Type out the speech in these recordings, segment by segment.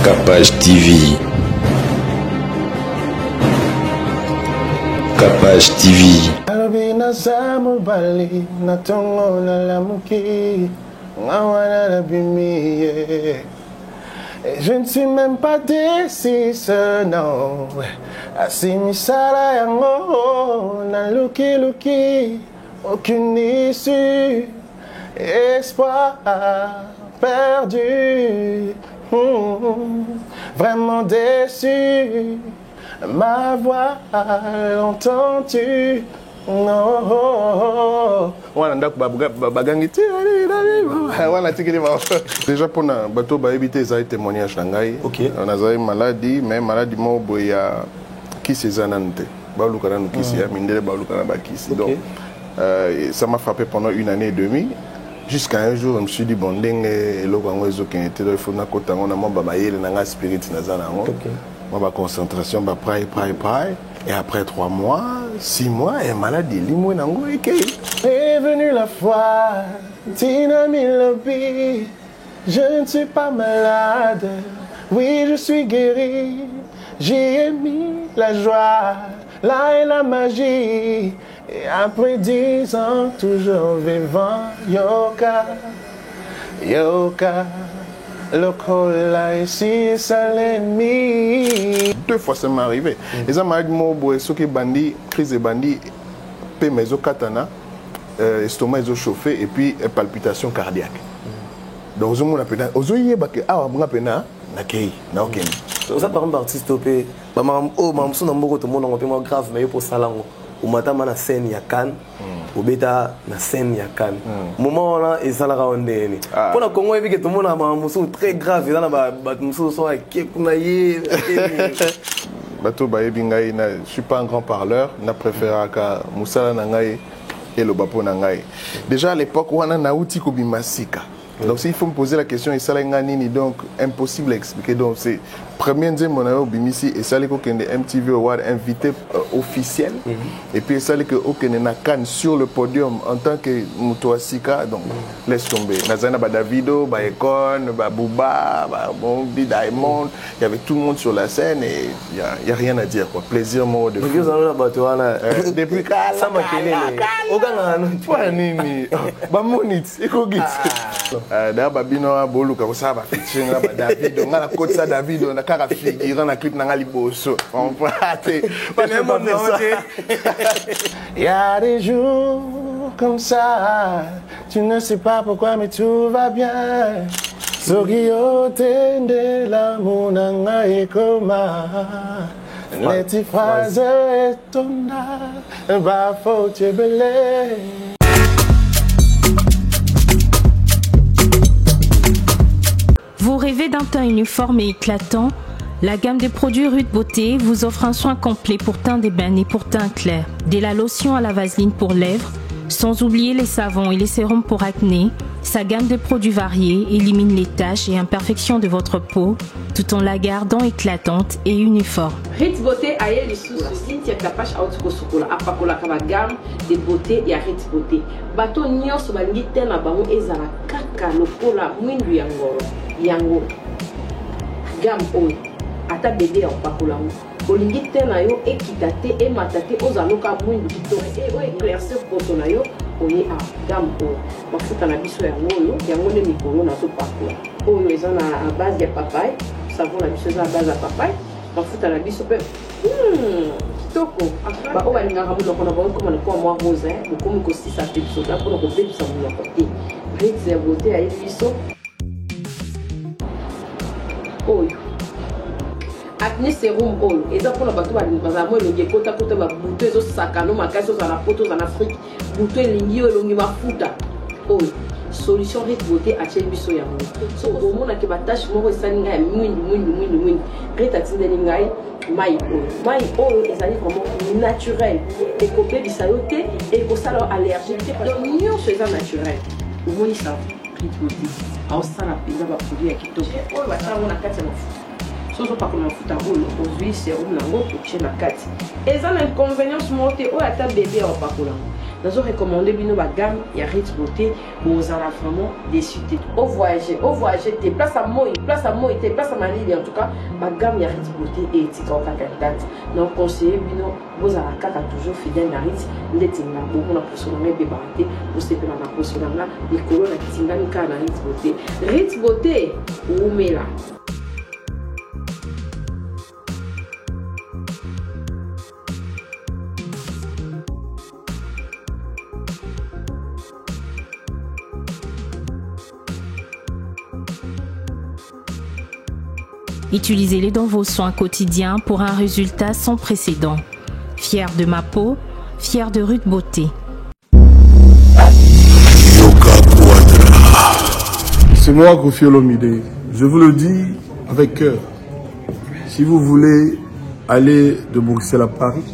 Capage TV. Capage TV. Alobina zamu bali na tongo na lamuki ngawana na bimiye. Et je ne suis même pas décis, non. Asimisala yango na luki luki, aucune issue, espoir perdu, vraiment déçu. Ma voix, l'entends-tu? Non. Déjà pour un bateau, bah éviter ça témoignage Shanghai. Ok. On a une maladie, mais maladie mo boya qui c'est anante. Balu kana nous qui c'est mindele balu kana ba qui c'est. Donc ça m'a frappé pendant 1 année et demie. Jusqu'à un jour, je me suis dit bon dingue et le Congo qui était il faut na kota ngona mo ba bayele na nga spirit na zana ngo. OK. Ma concentration, ma praille. Et après 3 mois, 6 mois, et maladie, est venue la foi, Tina Milobi. Je ne suis pas malade, oui, je suis guéri. J'y ai mis la joie, là et la magie. Et après 10 ans, toujours vivant, Yoka, Yoka. Le col là ici, ça l'ennemi. 2 fois ça m'est arrivé. Et ça m'a dit, moi, ce qui est bandit, crise de bandit, paix mes os katana, estomac ils ont chauffé et puis palpitation cardiaque. Donc, je m'en appelle. Aujourd'hui, on m'a appelé na kei, na ok. Ça par exemple artiste opé, maman son nombre tout le monde on grave mais pour ça là. Au matin na scène ya Cannes, au bêta na scène ya Cannes. Moment là et ça la rondé. Pour la Congo que tout le monde a un très grave là ba muso so qui kunaye. Bato ba ebingai na je suis pas un grand parleur, na préféré ka musala na ngai et le bapo na ngai. Déjà à l'époque wana na uti ko bimasika. Donc s'il faut me poser la question et ça donc impossible à expliquer. Donc c'est premier deuxième mon au Bimisi et ça les que MTV Award invité officiel et puis ça les que na Cannes sur le podium en tant que Mutoasika donc laisse tomber. Nazana ba Davido, ba Ekon, ba Booba, ba Bombi Diamond, il y avait tout le monde sur la scène et il y a rien à dire quoi. Plaisir mot de. Depuis ça m'a kelele. Ogana no toi nini. Ba monit ekogit. D'ailleurs babino boluka ko ça ba featuring ba Davido ngala kotsa Davido na kaka figure na clip na ngali boso on prate il y a des jours comme ça tu ne sais pas pourquoi mais tout va bien Sogio tende la munanga ekoma les petites phrases étonnantes va faut te belé. Vous rêvez d'un teint uniforme et éclatant? La gamme de produits Rude Beauté vous offre un soin complet pour teint d'ébène et pour teint clair. De la lotion à la vaseline pour lèvres, sans oublier les savons et les sérums pour acné. Sa gamme de produits variés élimine les taches et imperfections de votre peau, tout en la gardant éclatante et uniforme. Rude Beauté a eu les sous Cynthia Capache Outko Sokola, Apakola Kaba gamme de beauté et Rude Beauté. Bato nyos bangi tena bango ezala kaka lokola mwindu yangoro. Yango gamme oyo ata bébé ya opakola ngo olingi te na yo ekita te emata te ozaloka mwindu kitoko o éclaircir poto na yo oye a gamme oyo mafuta na biso yango nde mikolo na topakola oyo eza na base ya papaye savon na biso eza na base ya papaye mafuta na biso mpe kitoko oyo balingaka monoko na bango koma lokola mwa rose bokomi kosisa te biso da mpona kobebisa monoko te Rude ya beauté ayebi biso oyo acné sérum oyo eza mpona bato bazala mo elongi ekota ba buto ezosakano makasi ozala poto ozala na afrique buto elingi oyo elongi mafuta oyo solution Rude Beauté atieli biso yango so omonaki batache moko esali ngai ya mwindu Rude atindeli ngai mai oyo ezali vraiment naturel ekobebisa yo te ekosala yo allergie te donc nyonso eza naturel omoni sa Rude Beauté aosala mpenza baproduit ya kitoko oyo basalango na kati ya mafuta soso pakola mafuta oyo ozwi serum nango otie na kati eza na inconvénience moko te oyo ata bebe ya opakola nazo recommander bino ba gamme ya Rit Beauté aux ala vraiment déçu au voyager te place à moi te place à Mali en tout cas ba gamme ya Rit Beauté et etika au date donc conseiller bino vous ala kaka toujours fidèle na Rit ndeti na beaucoup na posona me bebate vous se pena na posona na likolo na tingani ka na Rit Beauté umela. Utilisez-les dans vos soins quotidiens pour un résultat sans précédent. Fier de ma peau, fier de Rit Beauté. C'est moi, Kofi Olomide. Je vous le dis avec cœur. Si vous voulez aller de Bruxelles à Paris,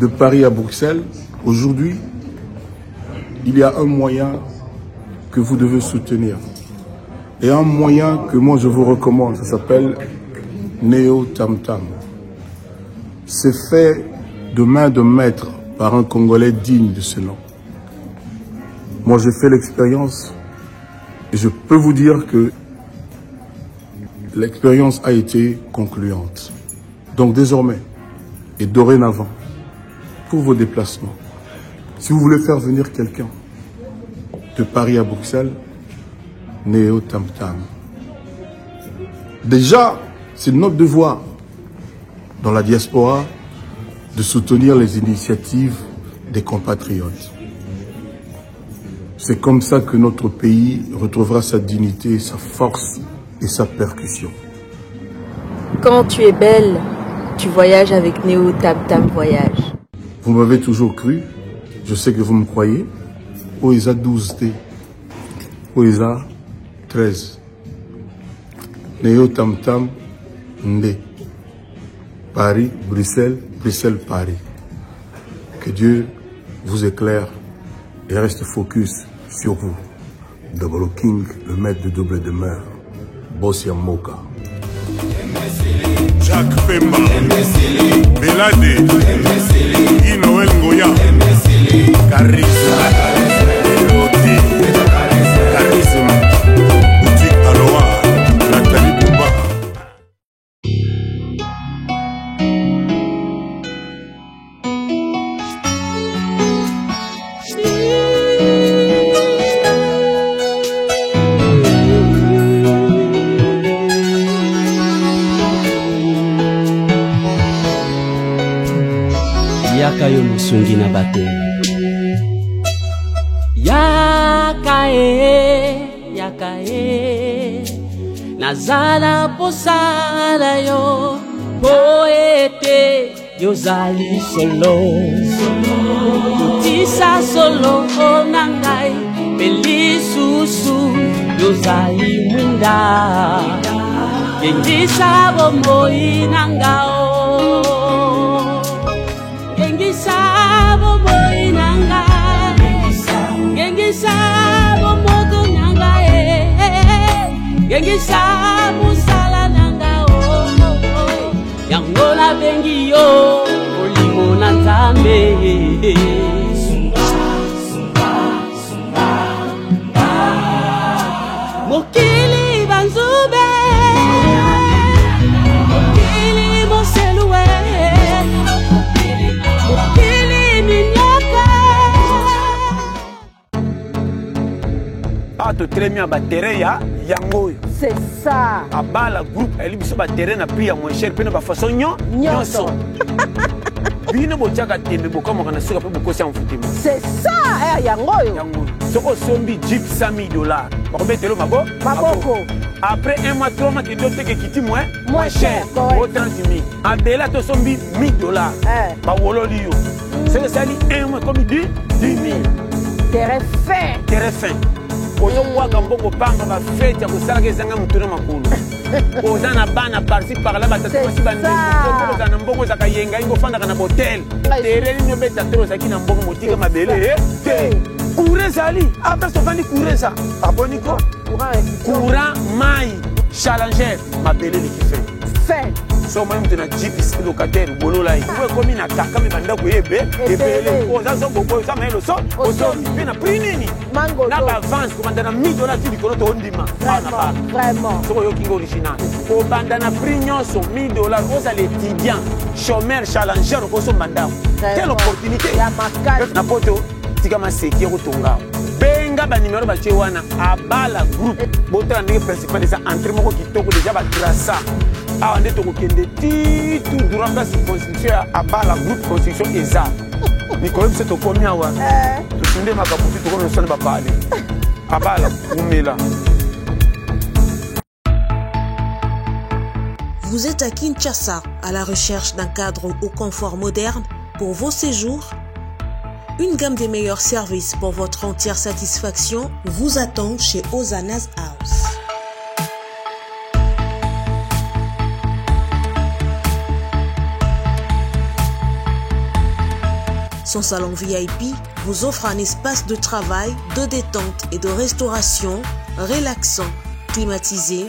de Paris à Bruxelles, aujourd'hui, il y a un moyen que vous devez soutenir. Et un moyen que moi je vous recommande, ça s'appelle Neo Tam Tam. C'est fait de main de maître par un Congolais digne de ce nom. Moi j'ai fait l'expérience et je peux vous dire que l'expérience a été concluante. Donc désormais et dorénavant, pour vos déplacements, si vous voulez faire venir quelqu'un de Paris à Bruxelles, Neo Tam Tam. Déjà, c'est notre devoir dans la diaspora de soutenir les initiatives des compatriotes. C'est comme ça que notre pays retrouvera sa dignité, sa force et sa percussion. Quand tu es belle, tu voyages avec Neo Tam Tam Voyage. Vous m'avez toujours cru, je sais que vous me croyez. Oisa 12T, Oisa 13. Neo Tam Tam Ndé. Paris, Bruxelles, Bruxelles, Paris. Que Dieu vous éclaire et reste focus sur vous. Double King, le maître de double demeure. Bossia Moka. Jacques Pemba, Belade, Inoël Ngoya, Charisme, Elodie, Charisme, Boutique Aloha, Nathalie Bouba. Yakayo musungi na bate Yakae Nazala posala yo Poete Yozali solo Utisa solo nangai Pelisusu Yozali mwinda Gengisa bomoi nangao Sabo boy nanga, gengi sabo moto nanga gengi sabo sala nanga yangola bengi yo olimo na nzambe mokili banzube mokili moselue to très bien terrain ya yango. C'est ça. A bas la groupe elle biso ba terrain na prix ya moins cher pe na ba façon nyonso. Bino bochaka tembe bokoma kana suka pe bokosi en footimo. C'est ça yango yo. Yango. Soko sombi jeep $100,000. Ba betelo maboko. Après un mois 3 mois que dote que kiti moins cher. Au 30,000. A bela to sombi $1,000. Ba wololi yo. C'est ça li un mois comme 10,000. Terrain fin. Ozo mwaka mbongo pamba ba fête ya kosala kezanga mutuna makulu. Oza na bana parti par là batatasi bande. Oza na mbongo za kayenga ingo fanda kana hotel. Tereli no beta tro za kina mbongo motika mabele. Kurezali, après so vandi kureza. Aboniko. Courant mai challenger mabele li ki fait. so moi mtu na jeep locataire bolola yi ko komi na kaka mi banda ko yebe ebele ko za so bobo za melo so ozo mi na prix nini mango na ba avance ko banda na $1000 ti dikono to ndima vraiment so yo kingo original ko banda na prix nyonso $1000 oza l'étudiant chômeur challenger ko so banda quelle opportunité ya makasi na poto tika maseki ko tonga benga ba numéro ba che wana abala groupe botala ndenge principal eza entrée moko kitoko déjà ba traça awa nde tokokende ti tout durant place construction ya abala groupe construction eza mikolo biso tokomi awa tosinde makambo ti tokomi nosala babale abala kumela. Vous êtes à Kinshasa à la recherche d'un cadre au confort moderne pour vos séjours? Une gamme des meilleurs services pour votre entière satisfaction vous attend chez Hosanna's House. Son salon VIP vous offre un espace de travail, de détente et de restauration relaxant, climatisé,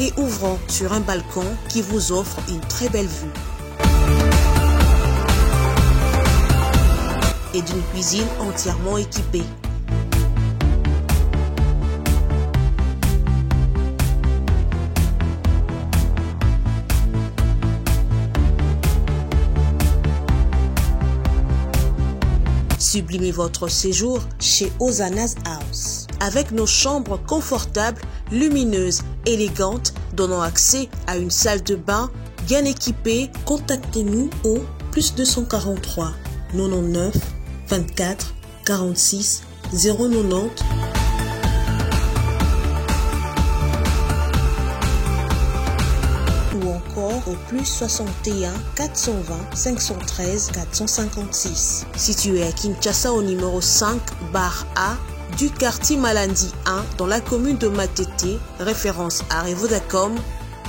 et ouvrant sur un balcon qui vous offre une très belle vue. Et d'une cuisine entièrement équipée. Sublimez votre séjour chez Hosanna's House. Avec nos chambres confortables, lumineuses, élégantes, donnant accès à une salle de bain bien équipée, contactez-nous au +243 99 24 46 090 ou encore au +61 420 513 456. Situé à Kinshasa au numéro 5 bar A du quartier Malandi 1 dans la commune de Matete, référence à Revodacom,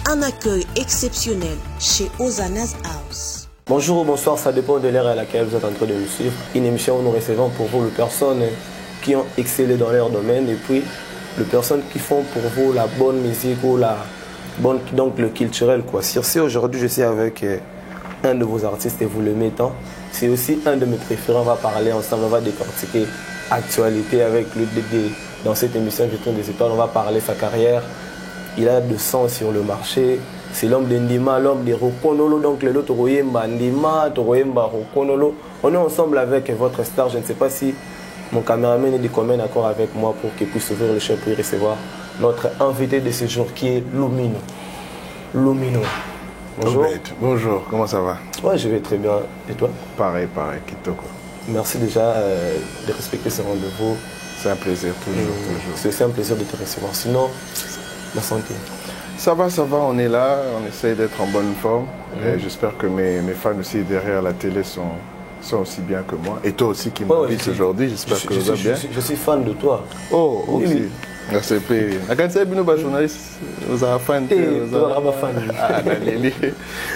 un accueil exceptionnel chez Hosanna's House. Bonjour ou bonsoir, ça dépend de l'ère à laquelle vous êtes en train de nous suivre. Une émission où nous recevons pour vous les personnes qui ont excellé dans leur domaine et puis les personnes qui font pour vous la bonne musique ou la bonne, donc le culturel quoi. Sur ce, aujourd'hui je suis avec un de vos artistes et vous le mettons. C'est aussi un de mes préférés, on va parler ensemble, on va décortiquer actualité avec lui dans cette émission Je tourne des étoiles, on va parler sa carrière. Il a de sang sur le marché. C'est l'homme de Ndima, l'homme de Rokonolo. Donc le lot Toroyemba Ndima, Toroyemba Rokonolo. On est ensemble avec votre star. Je ne sais pas si mon caméraman est de combien d'accord avec moi pour qu'il puisse ouvrir le chef pour recevoir notre invité de ce jour qui est Lumino. Lumino. Bonjour. Bonjour, comment ça va? Ouais, je vais très bien. Et toi? Pareil, Kitoko. Merci déjà de respecter ce rendez-vous. C'est un plaisir, toujours. C'est aussi un plaisir de te recevoir. Sinon, la santé. Ça va, on est là, on essaye d'être en bonne forme. J'espère que mes fans aussi derrière la télé sont aussi bien que moi. Et toi aussi qui m'invites aujourd'hui, j'espère que vous allez bien. Je suis fan de toi. Oh, ok. Merci.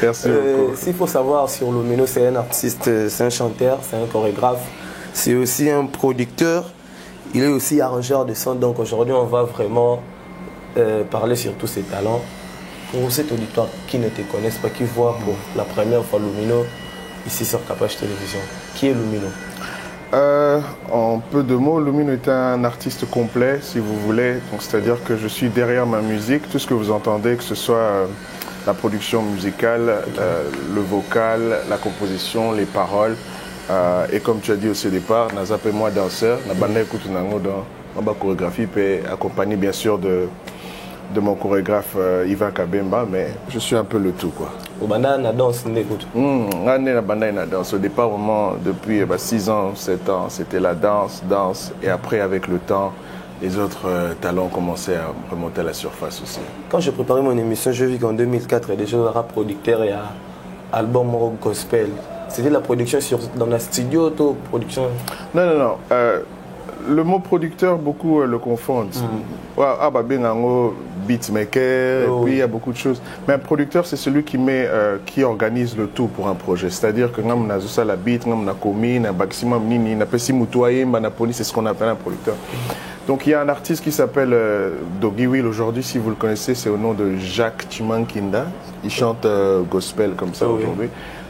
Merci beaucoup. S'il faut savoir sur Lumino, c'est un artiste, c'est un chanteur, c'est un chorégraphe, c'est aussi un producteur, il est aussi arrangeur de son. Donc aujourd'hui, on va vraiment parler sur tous ses talents. Pour cet auditoire qui ne te connaissent pas, qui voit pour la première fois Lumino ici sur Capache Télévision, qui est Lumino? En peu de mots, Lumino est un artiste complet, si vous voulez. C'est-à-dire que je suis derrière ma musique. Tout ce que vous entendez, que ce soit la production musicale, le vocal, la composition, les paroles. Et comme tu as dit aussi au départ, Nazap et moi danseur, dans ma chorégraphie, accompagné bien sûr de mon chorégraphe Ivan Kabemba, mais je suis un peu le tout quoi. Au banana danse, n'écoute. Au départ, vraiment, depuis 6 ans, 7 ans, c'était la danse, et après avec le temps, les autres talents ont commencé à remonter à la surface aussi. Quand j'ai préparé mon émission, j'ai vu qu'en 2004, il y a déjà un rap producteur et un album rock gospel. C'était la production dans la studio, production? Non. le mot producteur, beaucoup le confondent. Ah, bah, bien, beatmaker, et puis il y a beaucoup de choses. Mais un producteur, c'est celui qui organise le tout pour un projet. C'est-à-dire que nous avons ça la beat, nous avons commis, nous avons c'est ce qu'on appelle un producteur. Donc il y a un artiste qui s'appelle Doggy Will aujourd'hui, si vous le connaissez, c'est au nom de Jacques Chimankinda. Il chante gospel comme ça aujourd'hui.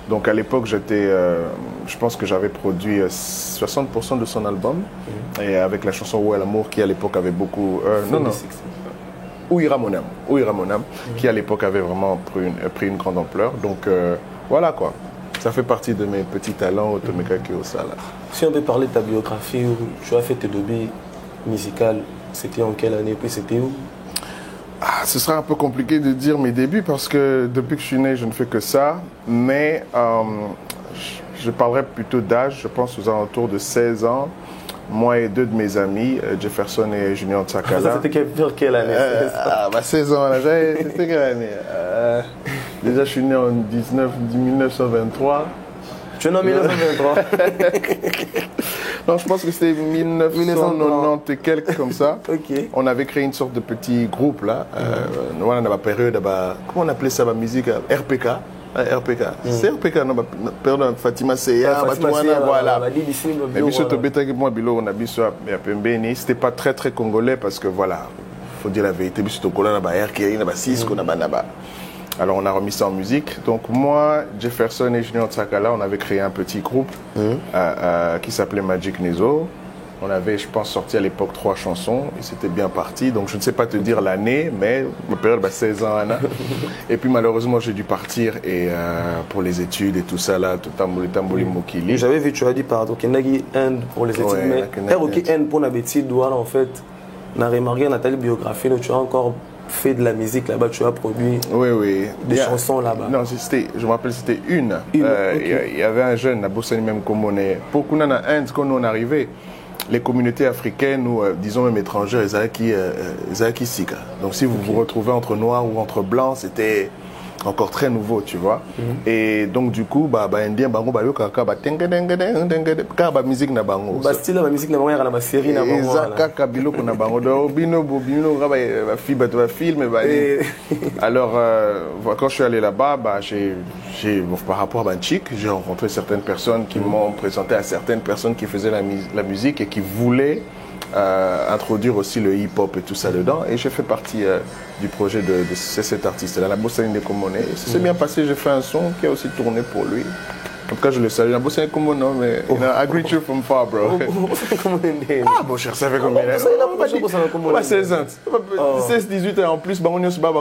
Donc à l'époque, je pense que j'avais produit 60% de son album, et avec la chanson Où est l'amour, qui à l'époque avait beaucoup... Où ira mon âme, qui à l'époque avait vraiment pris une grande ampleur. Donc voilà quoi, ça fait partie de mes petits talents au Tomeka Kiosala. Si on peut parler de ta biographie, où tu as fait tes débuts musicaux, c'était en quelle année, puis c'était où? Ce sera un peu compliqué de dire mes débuts parce que depuis que je suis né, je ne fais que ça. Mais je parlerai plutôt d'âge, je pense aux alentours de 16 ans. Moi et deux de mes amis, Jefferson et Junior Tsakala. C'était quelle année 16 ans, c'était quelle année déjà, je suis né en 1923. Tu es né en 1923 Non, je pense que c'était 1990 et quelques comme ça. Okay. On avait créé une sorte de petit groupe là. On a la période, comment on appelait ça, la musique RPK. RPK. C'est RPK, non, période Fatima Seya, voilà. Mais c'était pas très très congolais parce que voilà, faut dire la vérité, alors on a remis ça en musique. Donc moi, Jefferson et Junior Tsakala, on avait créé un petit groupe qui s'appelait Magic Nezo. On avait, je pense, sorti à l'époque 3 chansons et c'était bien parti. Donc je ne sais pas te dire l'année, mais ma période, 16 ans. Et puis malheureusement, j'ai dû partir et, pour les études et tout ça là, tout Tamboli Mokili. J'avais vu, tu as dit pardon, Kenagi End pour les études, mais ROK End pour la bêtise, en fait, on a remarqué dans ta biographie, tu as encore fait de la musique là-bas, tu as produit des chansons là-bas. Non, je me rappelle, c'était une. Il y avait un jeune, Nabosani même comme on est. Pour qu'on a un, quand on est arrivé, les communautés africaines ou disons même étrangères, ils qui sika. Donc si vous vous retrouvez entre noirs ou entre blancs, c'était encore très nouveau, tu vois. Et donc du coup, indien bango ba yo kaka ba musique na bango. Style la musique na bango ya na série na bango. Kaka biloko na bango do bino ba film alors quand je suis allé là-bas, par rapport à Banchik, j'ai rencontré certaines personnes qui m'ont présenté à certaines personnes qui faisaient la musique et qui voulaient introduire aussi le hip-hop et tout ça dedans. Et j'ai fait partie du projet de cet artiste-là, la Bossa Inde Komone. Ça s'est bien passé, j'ai fait un son qui a aussi tourné pour lui. En tout cas, je le salue. La Bossa Inde Komone, non, mais I greet you from far, bro. Ah, bon cher, ça fait combien d'années? 16 ans. 16, 18 ans en plus, on se bat,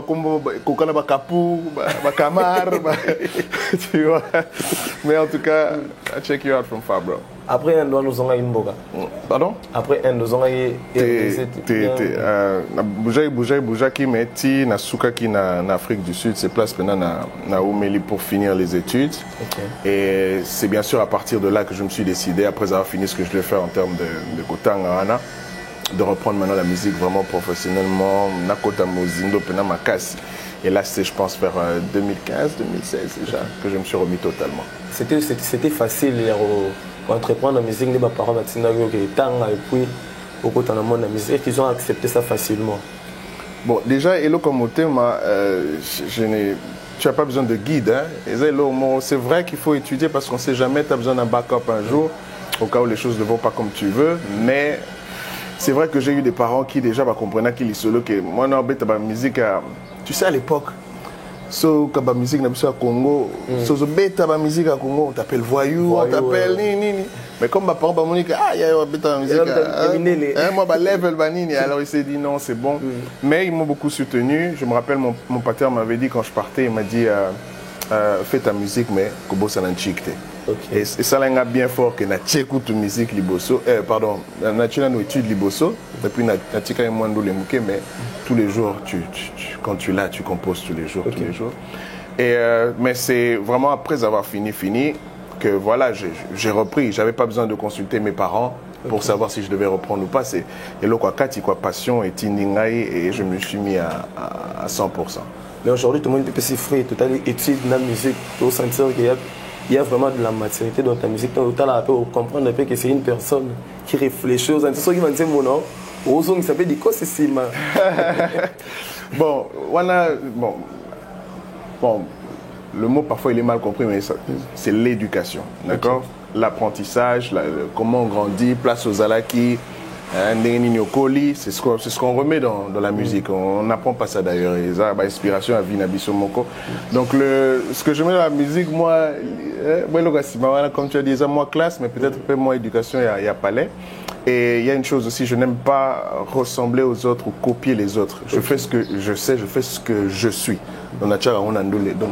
Kokana Bakapou, Bakamar, tu vois. Mais en tout cas, I check you out from far, bro. Après un doigt, nous avons une boga. Pardon? Après un, nous avons une Bouja qui meti na Souka qui na Afrique du Sud, c'est place maintenant na Oumeli pour finir les études. Et c'est bien sûr à partir de là que je me suis décidé, après avoir fini ce que je devais faire en termes de Kotanga, de reprendre maintenant la musique vraiment professionnellement, Nakota Mozindo, Pena Makasi. Et là, c'est, je pense, vers 2015, 2016 déjà, que je me suis remis totalement. C'était facile entreprendre la musique, les parents et puis au côté de la musique, ils ont accepté ça facilement. Bon, déjà, Elo comme thème, tu n'as pas besoin de guide. C'est vrai qu'il faut étudier parce qu'on ne sait jamais, tu as besoin d'un backup un jour, au cas où les choses ne vont pas comme tu veux. Mais c'est vrai que j'ai eu des parents qui déjà comprenaient qu'il est solo, que moi, non, la musique, tu sais, à l'époque, so la musique au Congo, so la musique à Congo, on t'appelle voyou, on t'appelle nini. Mais comme ma parent m'ont dit que il y a la musique, moi level banini, alors il s'est dit non, c'est bon. Mais ils m'ont beaucoup soutenu. Je me rappelle mon pater m'avait dit quand je partais, il m'a dit fais ta musique mais kobo sananchikte. Et ça l'a bien fort que na tchekou tu musique liboso, pardon, na tchina no étude liboso, et puis na tchika mwando le muke, mais tous les jours quand tu l'as, tu composes tous les jours, tous les jours. Et mais c'est vraiment après avoir fini que voilà, j'ai repris. J'avais pas besoin de consulter mes parents pour savoir si je devais reprendre ou pas. C'est passion et tindingai, et je me suis mis à 100%. Mais aujourd'hui, tout le monde peut s'y frire, tout à l'heure, étude la musique, tout sentir qu'il y a il y a vraiment de la maturité dans ta musique. Donc, tu as comprendre un peu que c'est une personne qui réfléchit aux antiques. Qui vont dire mon nom, aux gens qui s'appellent des causes, c'est bon, voilà, bon, le mot parfois il est mal compris, mais c'est l'éducation, d'accord? Okay. L'apprentissage, comment on grandit, place aux alaki, c'est ce qu'on remet dans la musique. On n'apprend pas ça d'ailleurs. Et ça, inspiration à Vinabiso Moko. Donc ce que je mets dans la musique, moi, comme tu as dit, moi classe, mais peut-être un peu moins éducation, il y a palais. Et il y a une chose aussi, je n'aime pas ressembler aux autres ou copier les autres. Je fais ce que je sais, je fais ce que je suis. Donc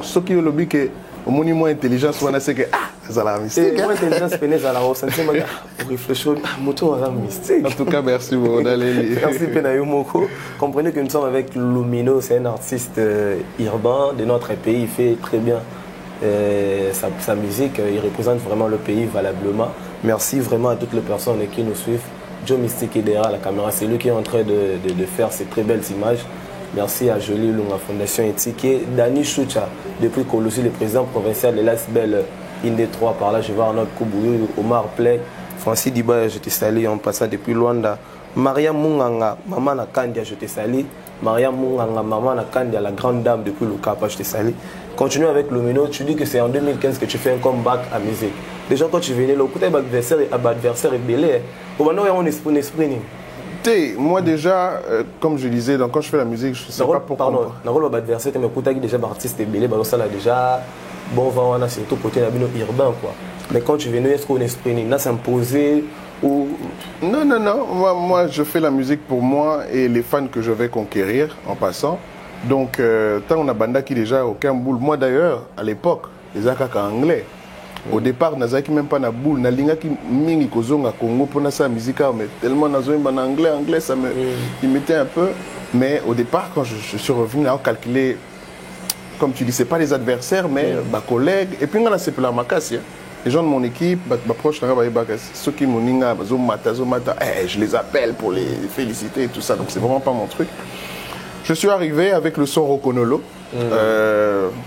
ce qui est le but que au monument intelligence, on a ce que ça la mystique. Intelligence pénètre à la ressenti, pour réfléchir, moto à la mystique. En tout cas, merci beaucoup d'aller. Merci Penayo Moko. Comprenez que nous sommes avec Lumino, c'est un artiste urbain de notre pays. Il fait très bien sa musique, il représente vraiment le pays valablement. Merci vraiment à toutes les personnes qui nous suivent. Joe Mystique est derrière la caméra, c'est lui qui est en train de faire ces très belles images. Merci à Jolie Lunga Fondation Éthique et Dani Choucha, depuis Colosi, le président provincial de l'Asbel Inde 3. Par là, je vais à notre Koubouyo, Omar Play, Francis Diba, je te salue en passant depuis Luanda. Maria Munganga, maman Nakandia, je te salue. Maria Munganga, maman Nakandia, la grande dame depuis le Kapa, je te salue. Continue avec Lumino, tu dis que c'est en 2015 que tu fais un comeback à musique. Déjà, quand tu venais là, écoutez, l'adversaire est belé. Maintenant, il y a un esprit. Moi déjà, comme je disais, donc quand je fais la musique, je ne sais pas pourquoi. Pardon, dans l'adversaire, tu as déjà artiste belé, ça là déjà, bon vent, on a surtout côté urbain quoi. Mais quand tu venais, est-ce qu'on esprit, n'a s'imposer ou... Non, moi je fais la musique pour moi et les fans que je vais conquérir en passant. Donc, tant on a banda qui déjà aucun boule. Moi d'ailleurs, à l'époque, les akaka anglais. Au départ, nazaki même pas na boule, na linga ki mingi kozonga Congo pour na sa musique, mais tellement nazoimba en anglais, ça me limitait un peu. Mais au départ, quand je suis revenu, là, on calculait, comme tu dis, c'est pas les adversaires, mais ma collègue. Et puis on a c'est pour la macasse. Les gens de mon équipe, ma proche, ceux qui m'ont dit, je les appelle pour les féliciter et tout ça. Donc c'est vraiment pas mon truc. Je suis arrivé avec le son Rokonolo.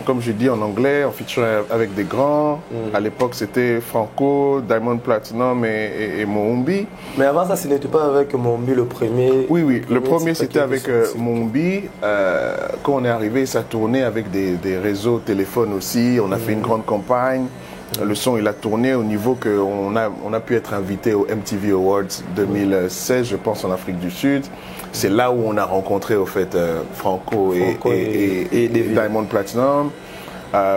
Comme je dis en anglais, en featuring avec des grands. À l'époque, c'était Franco, Diamond Platinum et Mohombi. Mais avant ça, ce n'était pas avec Mohombi le premier? Oui, le premier c'était avec Mohombi. Quand on est arrivé, ça tournait avec des réseaux téléphones aussi. On a fait une grande campagne. Le son, il a tourné au niveau qu'on a pu être invité au MTV Awards 2016, je pense, en Afrique du Sud. C'est là où on a rencontré, au fait, Franco et Diamond Platinum.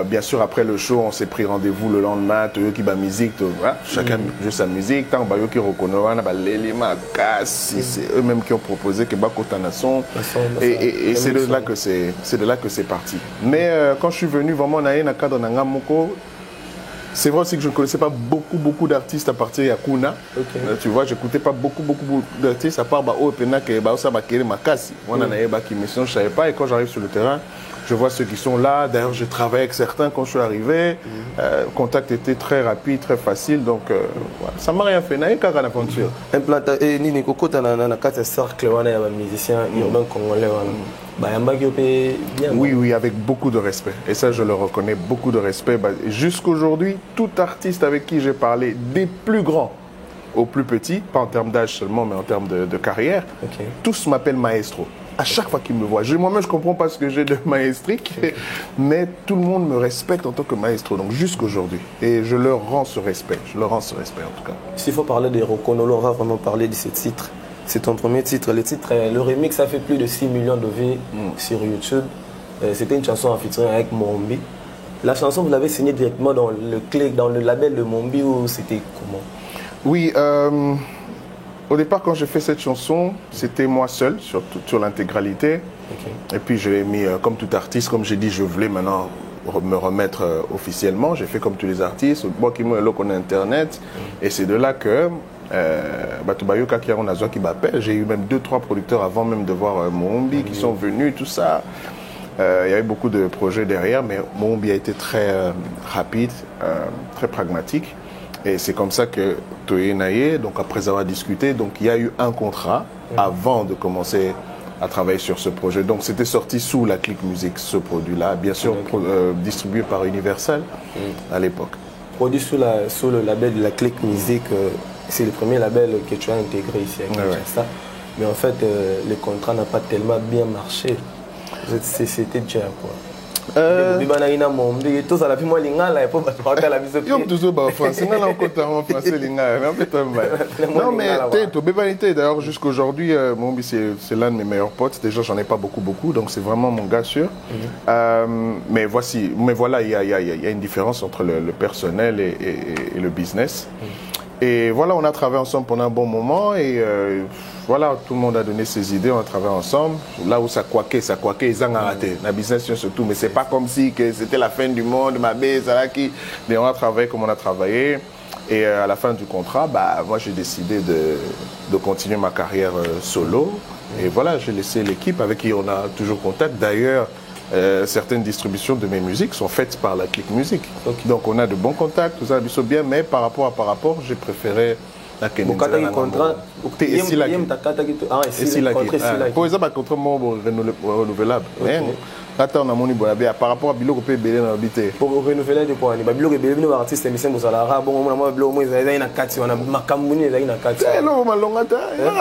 Bien sûr, après le show, on s'est pris rendez-vous le lendemain. Toyo qui bat musique, chacun joue sa musique. Tant que qui reconnaît, c'est eux-mêmes qui ont proposé que Bakotanason. Et c'est de là que c'est parti. Mais quand je suis venu vraiment dans un cadre de Ngamoko, c'est vrai aussi que je ne connaissais pas beaucoup d'artistes à partir de Yakuna. Tu vois, je n'écoutais pas beaucoup d'artistes à part Opena et Bakere Makasi. Moi, je ne savais pas. Et quand j'arrive sur le terrain, je vois ceux qui sont là. D'ailleurs, je travaille avec certains quand je suis arrivé. Le contact était très rapide, très facile. Donc, ça ne m'a rien fait. Il n'y a qu'à l'aventure. Et Nini Koko, tu as un cercle de musiciens urbains congolais. Oui, avec beaucoup de respect. Et ça, je le reconnais, beaucoup de respect. Jusqu'aujourd'hui, tout artiste avec qui j'ai parlé, des plus grands aux plus petits, pas en termes d'âge seulement, mais en termes de carrière, tous m'appellent maestro. À chaque fois qu'ils me voient. Moi-même, je ne comprends pas ce que j'ai de maestrique, mais tout le monde me respecte en tant que maestro, donc jusqu'aujourd'hui. Et je leur rends ce respect. En tout cas. S'il faut parler de Rokonolo, on va vraiment parler de ce titre. C'est ton premier titre. Le remix, ça fait plus de 6 millions de vues sur YouTube. C'était une chanson en featuring avec Mohombi. La chanson, vous l'avez signée directement dans le label de Mohombi ou c'était comment? Oui, au départ, quand j'ai fait cette chanson, c'était moi seul sur l'intégralité. Et puis je l'ai mis comme tout artiste, comme j'ai dit, je voulais maintenant me remettre officiellement. J'ai fait comme tous les artistes. Moi qui connais Internet. Et c'est de là que j'ai eu même 2-3 producteurs avant même de voir Mohombi qui sont venus, tout ça. Il y avait beaucoup de projets derrière, mais Mohombi a été très rapide, très pragmatique. Et c'est comme ça que Toye Naye, donc après avoir discuté, donc il y a eu un contrat avant de commencer à travailler sur ce projet. Donc c'était sorti sous la Click Music, ce produit-là, bien sûr distribué par Universal à l'époque. produit sous le label de la Click Music. C'est le premier label que tu as intégré ici à Kinshasa. Mais en fait, le contrat n'a pas tellement bien marché. C'était déjà quoi. Tous à la fin, moi, l'ingala, et pas la mise au pied. Non, mais d'ailleurs, jusqu'aujourd'hui, c'est l'un de mes meilleurs potes. Déjà, j'en ai pas beaucoup, donc c'est vraiment mon gars sûr. Mais voilà, il y a une différence entre le personnel et le business. Et voilà, on a travaillé ensemble pendant un bon moment et voilà, tout le monde a donné ses idées, on a travaillé ensemble. Là où ça coquait, ils ont raté. La business surtout, mais c'est pas comme si c'était la fin du monde, mais on a travaillé comme on a travaillé. Et à la fin du contrat, moi j'ai décidé de continuer ma carrière solo. Et voilà, j'ai laissé l'équipe avec qui on a toujours contact. D'ailleurs, certaines distributions de mes musiques sont faites par la Click Music. Donc on a de bons contacts, tout ça, bien, mais par rapport, j'ai préféré la Kenny. Pour exemple, contre moi renouvelable. Attends, on a mon par rapport à Biloko Belé dans l'habité. Pour renouveler des points, Biloko Belé, nos artistes, mais c'est bon, bon, Biloko, ils ont une carte, on a Makambouni, ils ont une carte. C'est là, on a longtemps.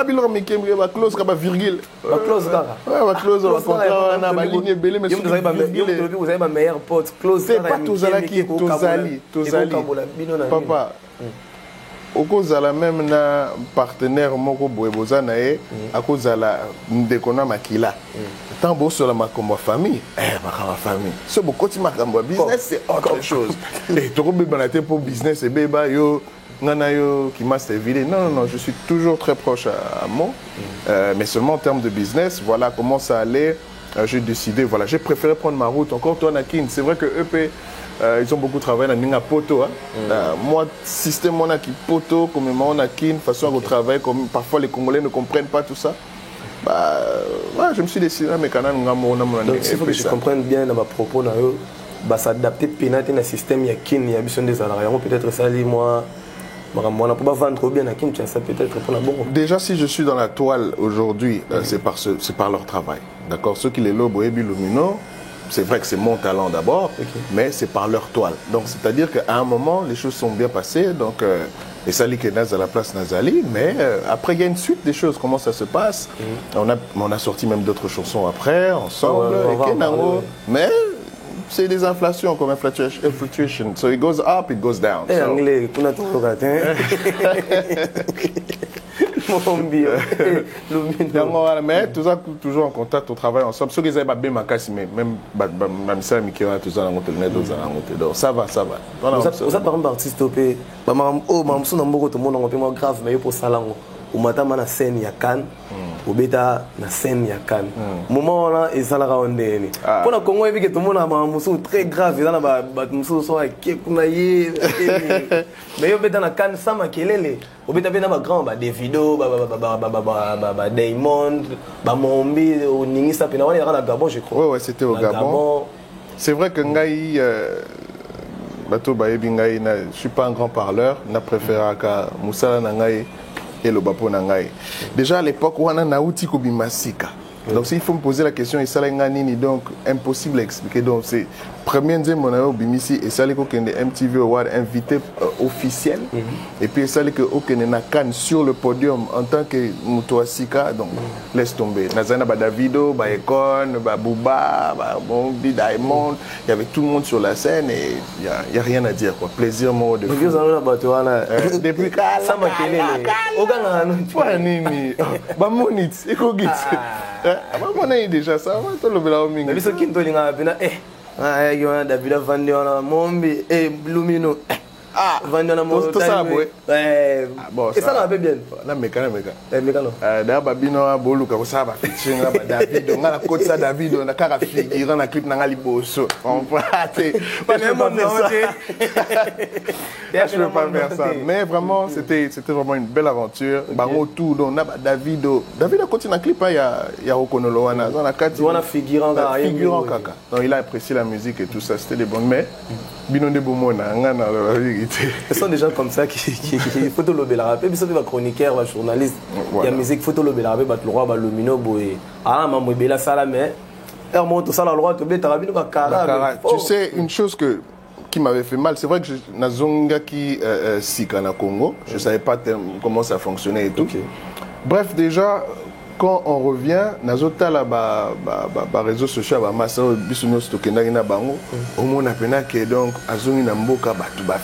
Biloko, mais qui va close, comme virgule. Va close, cara. Ouais, va close, on a ligne Belé, mais vous avez ma meilleure pote, close. C'est pas Tozalaki, Tozali. Papa. Au cause de la même partenaire moko boeboza nae à cause de la ndekona makila tant beau sur la makomba famille ma famille ce beaucoup de makomba business c'est autre chose et trop bébanaté pour business et béba yo ngana yo qui m'a servi non je suis toujours très proche à moi mais seulement en termes de business voilà comment ça allait j'ai décidé voilà j'ai préféré prendre ma route encore toi Nakin c'est vrai que EP ils ont beaucoup travaillé dans Ninga Poto. Moi, système on a qui Poto, comme on a qui une façon de travailler, comme parfois les Congolais ne comprennent pas tout ça. Je me suis décidé à mes canaux. Donc, il faut que je comprenne bien dans ma propos, s'adapter pénalité dans le système, il y a qui, il y a besoin des salariés. Peut-être ça, moi, on n'a pas vendre bien à qui, ça peut-être pour la bonne. Déjà, si je suis dans la toile aujourd'hui, c'est par leur travail. D'accord, ceux qui les lobent, Lumino. C'est vrai que c'est mon talent d'abord, mais c'est par leur toile. Donc, c'est-à-dire qu'à un moment, les choses sont bien passées. Donc, et Sali Kenaz à la place Nazali. Mais après, il y a une suite des choses. Comment ça se passe on a sorti même d'autres chansons après, ensemble. Mais c'est des inflations comme fluctuation. So it goes up, it goes down. Anglais, mais tout ça toujours en contact au travail ensemble ceux qui avaient pas bien ma casse mais même ça mi qui a tout ça dans donc ça va vous par exemple artiste opé mamso na mboko to mona ngopé grave mais pour salango au matin na scène ya Cannes au beta na scène ya Cannes moment là et ça la rondeni pour na Congo et que tout le monde a mamso très grave dans ba mamso so qui kuna ye mais au beta na Cannes ça makelele au beta bena ba grand ba Davido ba Diamond ba Mombi au Ningisa pena wala na Gabon je crois ouais c'était au Gabon c'est vrai que ngai bato ba ebingai na je suis pas un grand parleur na préféré ka musala na ngai et le bapo nangai. Déjà à l'époque, on a nauti kobimasika. Donc s'il faut me poser la question, et ça donc impossible à expliquer. Donc c'est premier deuxième mon bimisi et ça les kende MTV Award invité officiel. Et puis ça les que okene na Cannes sur le podium en tant que Mutoasika. Donc laisse tomber. Nazana ba Davido, ba Ekon, ba Booba, ba Mombi, Diamond. Il y avait tout le monde sur la scène et il y a rien à dire quoi. Plaisir mot de. Depuis ça m'a kelele. Ogana no pas nini. Ba monit, ekogit. On a déjà ça, on le verra au mingi. Mais ce qui est il y a David Vandi, on a Mombi et Lumino. Vandi, on a Mombi. Tout ça, oui. Et ça, on a bien. Non, mécano. D'ailleurs, Babino a beau comme ça, featuring David, on a la côte ça, David, on a qu'à figurer dans la clip dans la bosso. On peut je ne peux pas faire ça. Mais vraiment, c'était vraiment une belle aventure. Bango tout, donc on a David a continué dans le clip, il y a Okonolo, on a quatre. On a figurant caca. Donc il a apprécié la musique et tout ça, c'était des bonnes. Mais Bino de Bomona, on a la vérité. Ce sont des gens comme ça qui photo le rappel, puis ça fait chroniqueur, journaliste. Il y a musique photo le rappel, le roi, le lumino, boy. Ah, maman, bella salamé. Tu sais, une chose qui m'avait fait mal. C'est vrai que Nazonga qui Sika na Congo, je ne savais pas comment ça fonctionnait et tout. Okay. Bref, déjà, quand on revient, Nazota là, réseaux sociaux,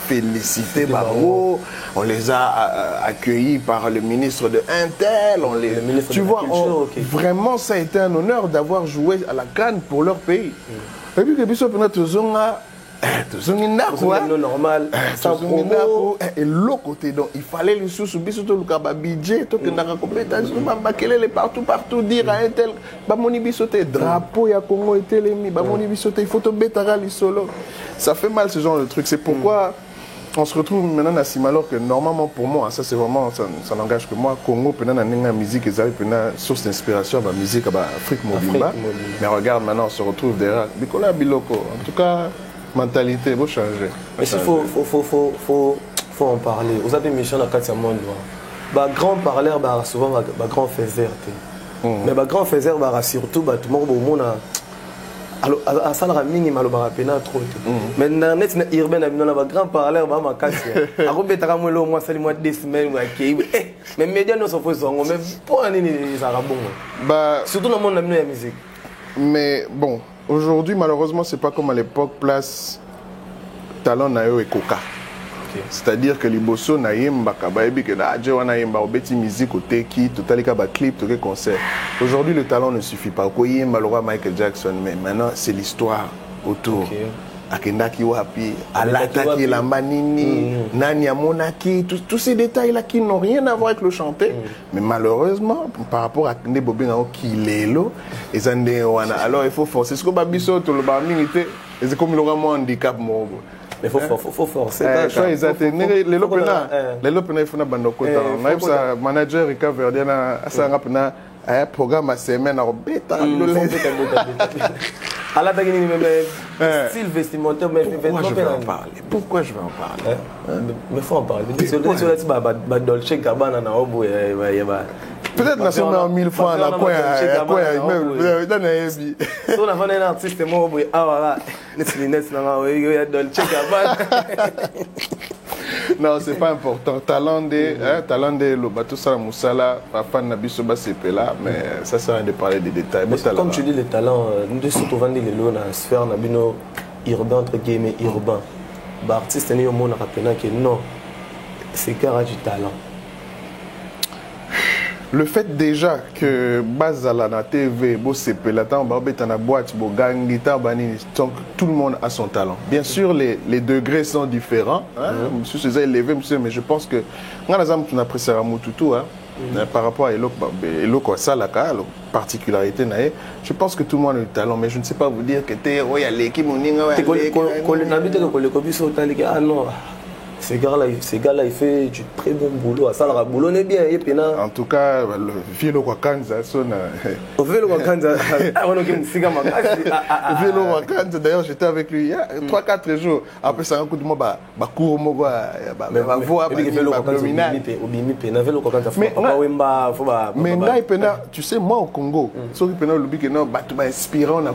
félicité, on les a accueillis par le ministre de Intel. Tu vois, vraiment, ça a été un honneur d'avoir joué à la CAN pour leur pays. Et puis, normal, et l'autre côté, donc il fallait les sous surtout le budget, partout dire à un tel drapeau ya Congo était il faut tomber solo. Ça fait mal ce genre de truc. C'est pourquoi on se retrouve maintenant à Simalor que normalement pour moi, ça c'est vraiment, ça n'engage que moi, Congo, la musique, ils avaient une source d'inspiration, la musique, Afrique Mobimba. Mais regarde maintenant, on se retrouve derrière Bikola Biloko. En tout cas, mentalité, vous changer. Mais il faut en parler. Vous avez mis dans le monde. Grand parleur, souvent, grand faiseur. Mais grand faiseur, surtout, tout le monde alors, à ça, la mini mal au trop. Mais dans net urbain, on grand parleur, ma casse. À Robert Ramolo, moi, ça moi 2 semaines, mais médias ne sont pas mais pour un ça bon. Surtout dans le monde de la musique. Mais bon, aujourd'hui, malheureusement, c'est pas comme à l'époque, place talent nayo et coca. C'est-à-dire que les bosso naïmba kabaïbi que la jewa naïmba obeti musique au teki totalika ba clip toke concert. Aujourd'hui le talent ne suffit pas. Koyé malora Michael Jackson mais maintenant c'est l'histoire autour. Akendaki wapi, alataki la manini, nani amonaki, tous ces détails là qui n'ont rien à voir avec le chanter. Mais malheureusement par rapport à Kende Bobinga qui l'élo et zande wana. Alors il faut forcer ce que babiso tout le bamingité et c'est comme il aura moins handicap mon. Mais il faut forcer. Les lopena, il faut bandoko. Sa manager Rika Verdiana, ça rapena un programme à semaine à bêta. À la baguette, style vestimentaire, mais pourquoi je vais en parler? Mais il faut en parler. Dolce Gabbana na obo peut-être que nous sommes 1000 fois à quoi si on a un artiste, moi, non, c'est pas important. Talent de l'Obato Salamoussala, Papa Nabiso Basepela, mais ça sert à rien de parler des détails. Comme tu dis, les talents, nous sommes vendus les lots dans la sphère Nabino urbain, entre guillemets, urbain. L'artiste n'est pas mon rappel que non, c'est garage du talent. Le fait déjà que Bazala na TV, Bosepelatan, Barbetana boîte, Bogang, guitare, tout le monde a son talent. Bien sûr, les degrés sont différents. Monsieur César est élevé, monsieur, mais je pense que tu n'apprécies pas tout par rapport à Eloko Salaka, la particularité, je pense que tout le monde a du talent, mais je ne sais pas vous dire que tu es l'équipe, ah non. Ces gars-là, il fait du très bon boulot. Ça, le boulot est bien. En tout cas, le vieux Wakanza sonne. Le vieux Wakanza, d'ailleurs, j'étais avec lui il y a 3-4 jours. Après, ça a un coup de mot, mais tu sais, moi au Congo,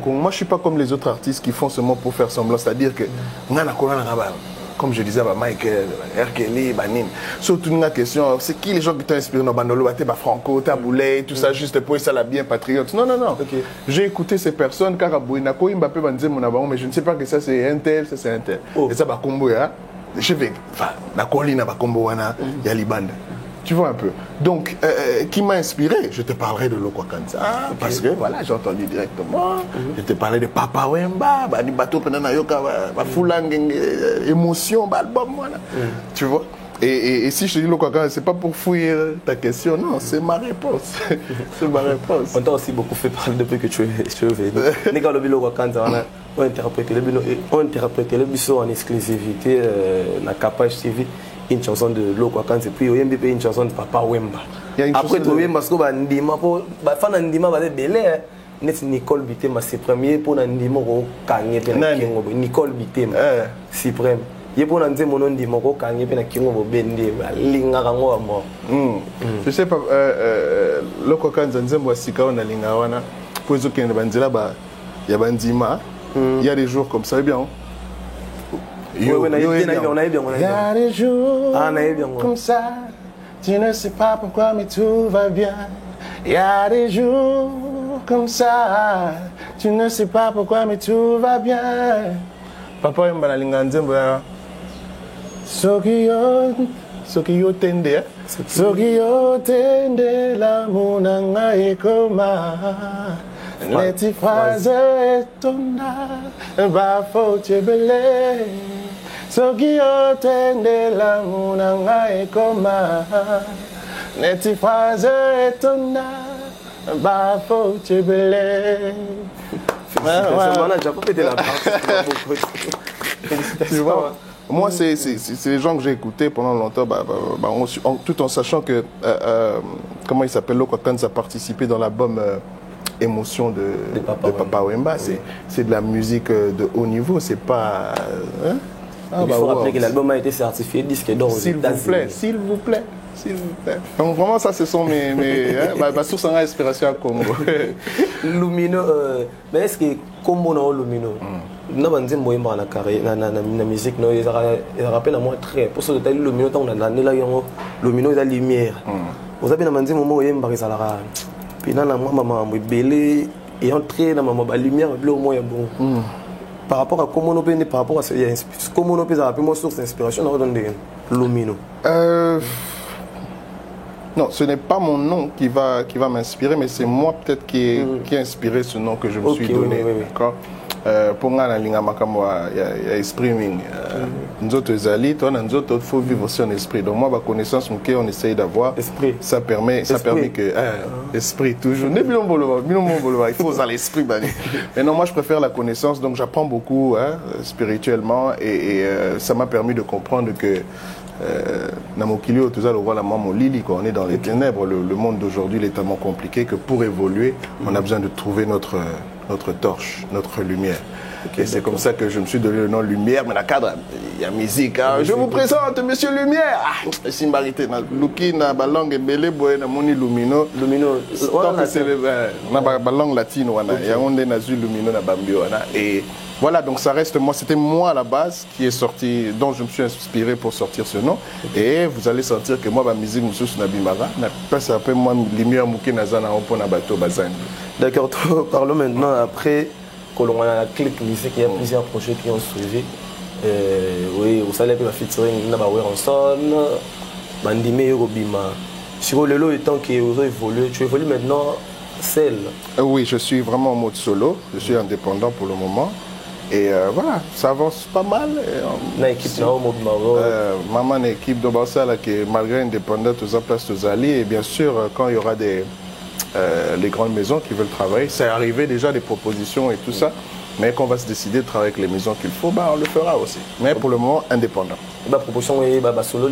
moi je suis pas comme les autres artistes qui font seulement pour faire semblant. C'est-à-dire que comme je disais, Michael, R. Kelly, Banim. Surtout une question, c'est qui les gens qui t'ont inspiré dans Bandolo, Franco, Taboulé, tout ça, juste pour ça, la bien patriote. Non. Okay. J'ai écouté ces personnes, car Mbappé, mais je ne sais pas que ça c'est un tel, ça c'est un tel. Et ça, Combo, je vais, la colline, Combo, il y a Libanda. Tu vois un peu. Donc, qui m'a inspiré? Je te parlerai de Loko Kanza. Parce que, voilà, j'ai entendu directement. Je te parlais de Papa Wemba, Bani Bato Penanayoka, Fulang, émotion, album, voilà. Tu vois? Et si je te dis Loko Kanza, c'est pas pour fouiller ta question, non, c'est ma réponse. C'est ma réponse. On t'a aussi beaucoup fait parler depuis que tu es venu. Nika Lobi Loko Kanza, on a interprété le biseau en exclusivité na Capage TV. Une chanson de Loko Kanza, puis OMBP une chanson de Papa Wemba. Après tu Wemba, parce que Ndima pour fan Ndima va être belé. Net Nicole Bitema c'est premier pour Ndima ko kanye pe na kingo Nicole Bitema c'est premier. Ye pour Ndze mono Ndima ko kanye pe na kingo bo bende linga kango amo. Je sais pas Loko Kanza Nzembo sika on linga wana pour zo kende banzela ba ya bandima. Il y a des jours comme ça bien. Yo, on a eu bien. Il y a des jours comme ça, tu ne sais pas pourquoi, mais tout va bien. Il y a des jours comme ça, tu ne sais pas pourquoi, mais tout va bien. Papa yamba na linga nzembo ya Sokiyo tende la munanga ekoma Neti faze etona bafo chebele Sokiyo tende la munanga ekoma Neti faze etona bafo chebele. Moi, c'est les gens que j'ai écoutés pendant longtemps, tout en sachant que, comment il s'appelle, Lokakans a participé dans l'album Émotion de Papa Wemba. C'est de la musique de haut niveau, c'est pas... Il faut rappeler que l'album a été certifié disque d'or aux États-Unis. S'il vous plaît. Donc vraiment ça ce sont mes ma source en inspiration à Congo. Lumino mais est-ce que Combo na Lumino na banzembo yemba na carré na musique no ils rappellent à moi très pour ce détail Lumino tant on a là yango Lumino la lumière. Vous avez na banzembo mo yemba ça la pina na moi maman belé et entrer dans ma lumière bleu au moins bon. Par rapport à comment on peut par rapport à comment on peut appeler moi source d'inspiration dans Lumino. Non, ce n'est pas mon nom qui va m'inspirer, mais c'est moi peut-être qui a inspiré ce nom que je me suis donné. D'accord. Pour moi, il y a esprit. Nous autres, il faut vivre aussi en esprit. Donc moi, ma connaissance, on essaye d'avoir. Ça permet que esprit toujours. Il faut à l'esprit. Mais non, moi, je préfère la connaissance. Donc j'apprends beaucoup spirituellement et ça m'a permis de comprendre que Namokilio, tout ça, le roi, la maman Lili, on est dans les ténèbres. Le monde d'aujourd'hui est tellement compliqué que pour évoluer, on a besoin de trouver notre torche, notre lumière. Et c'est comme ça que je me suis donné le nom Lumière, mais dans le cadre, il y a musique. Je vous présente Monsieur Lumière. C'est une barité. Luki, na balangue belé, boye na moni lumino. C'est la langue latine, il y a onde na zu lumino na bambio. Et voilà, donc ça reste moi, c'était moi à la base qui est sorti, dont je me suis inspiré pour sortir ce nom. Et vous allez sentir que moi, ma musique, Moussous Nabimara, ça s'appelle moi Lumière Mouké Nazana Opona Bato Bazan. D'accord, parlons maintenant après que l'on a la clique musique, il y a plusieurs projets qui ont suivi. Oui, vous savez, la featuring Naba Weranson, Bandime Yorobima. Sur le lot, étant que vous évoluez, tu évolues maintenant seul. Oui, je suis vraiment en mode solo, je suis indépendant pour le moment. Et voilà, ça avance pas mal. Maman, équipe de Bassala qui est malgré indépendante, aux place aux alliés. Et bien sûr, quand il y aura les grandes maisons qui veulent travailler, c'est arrivé déjà des propositions et tout ça. Mais quand on va se décider de travailler avec les maisons qu'il faut, on le fera aussi. Mais pour le moment, indépendant. Proposition solo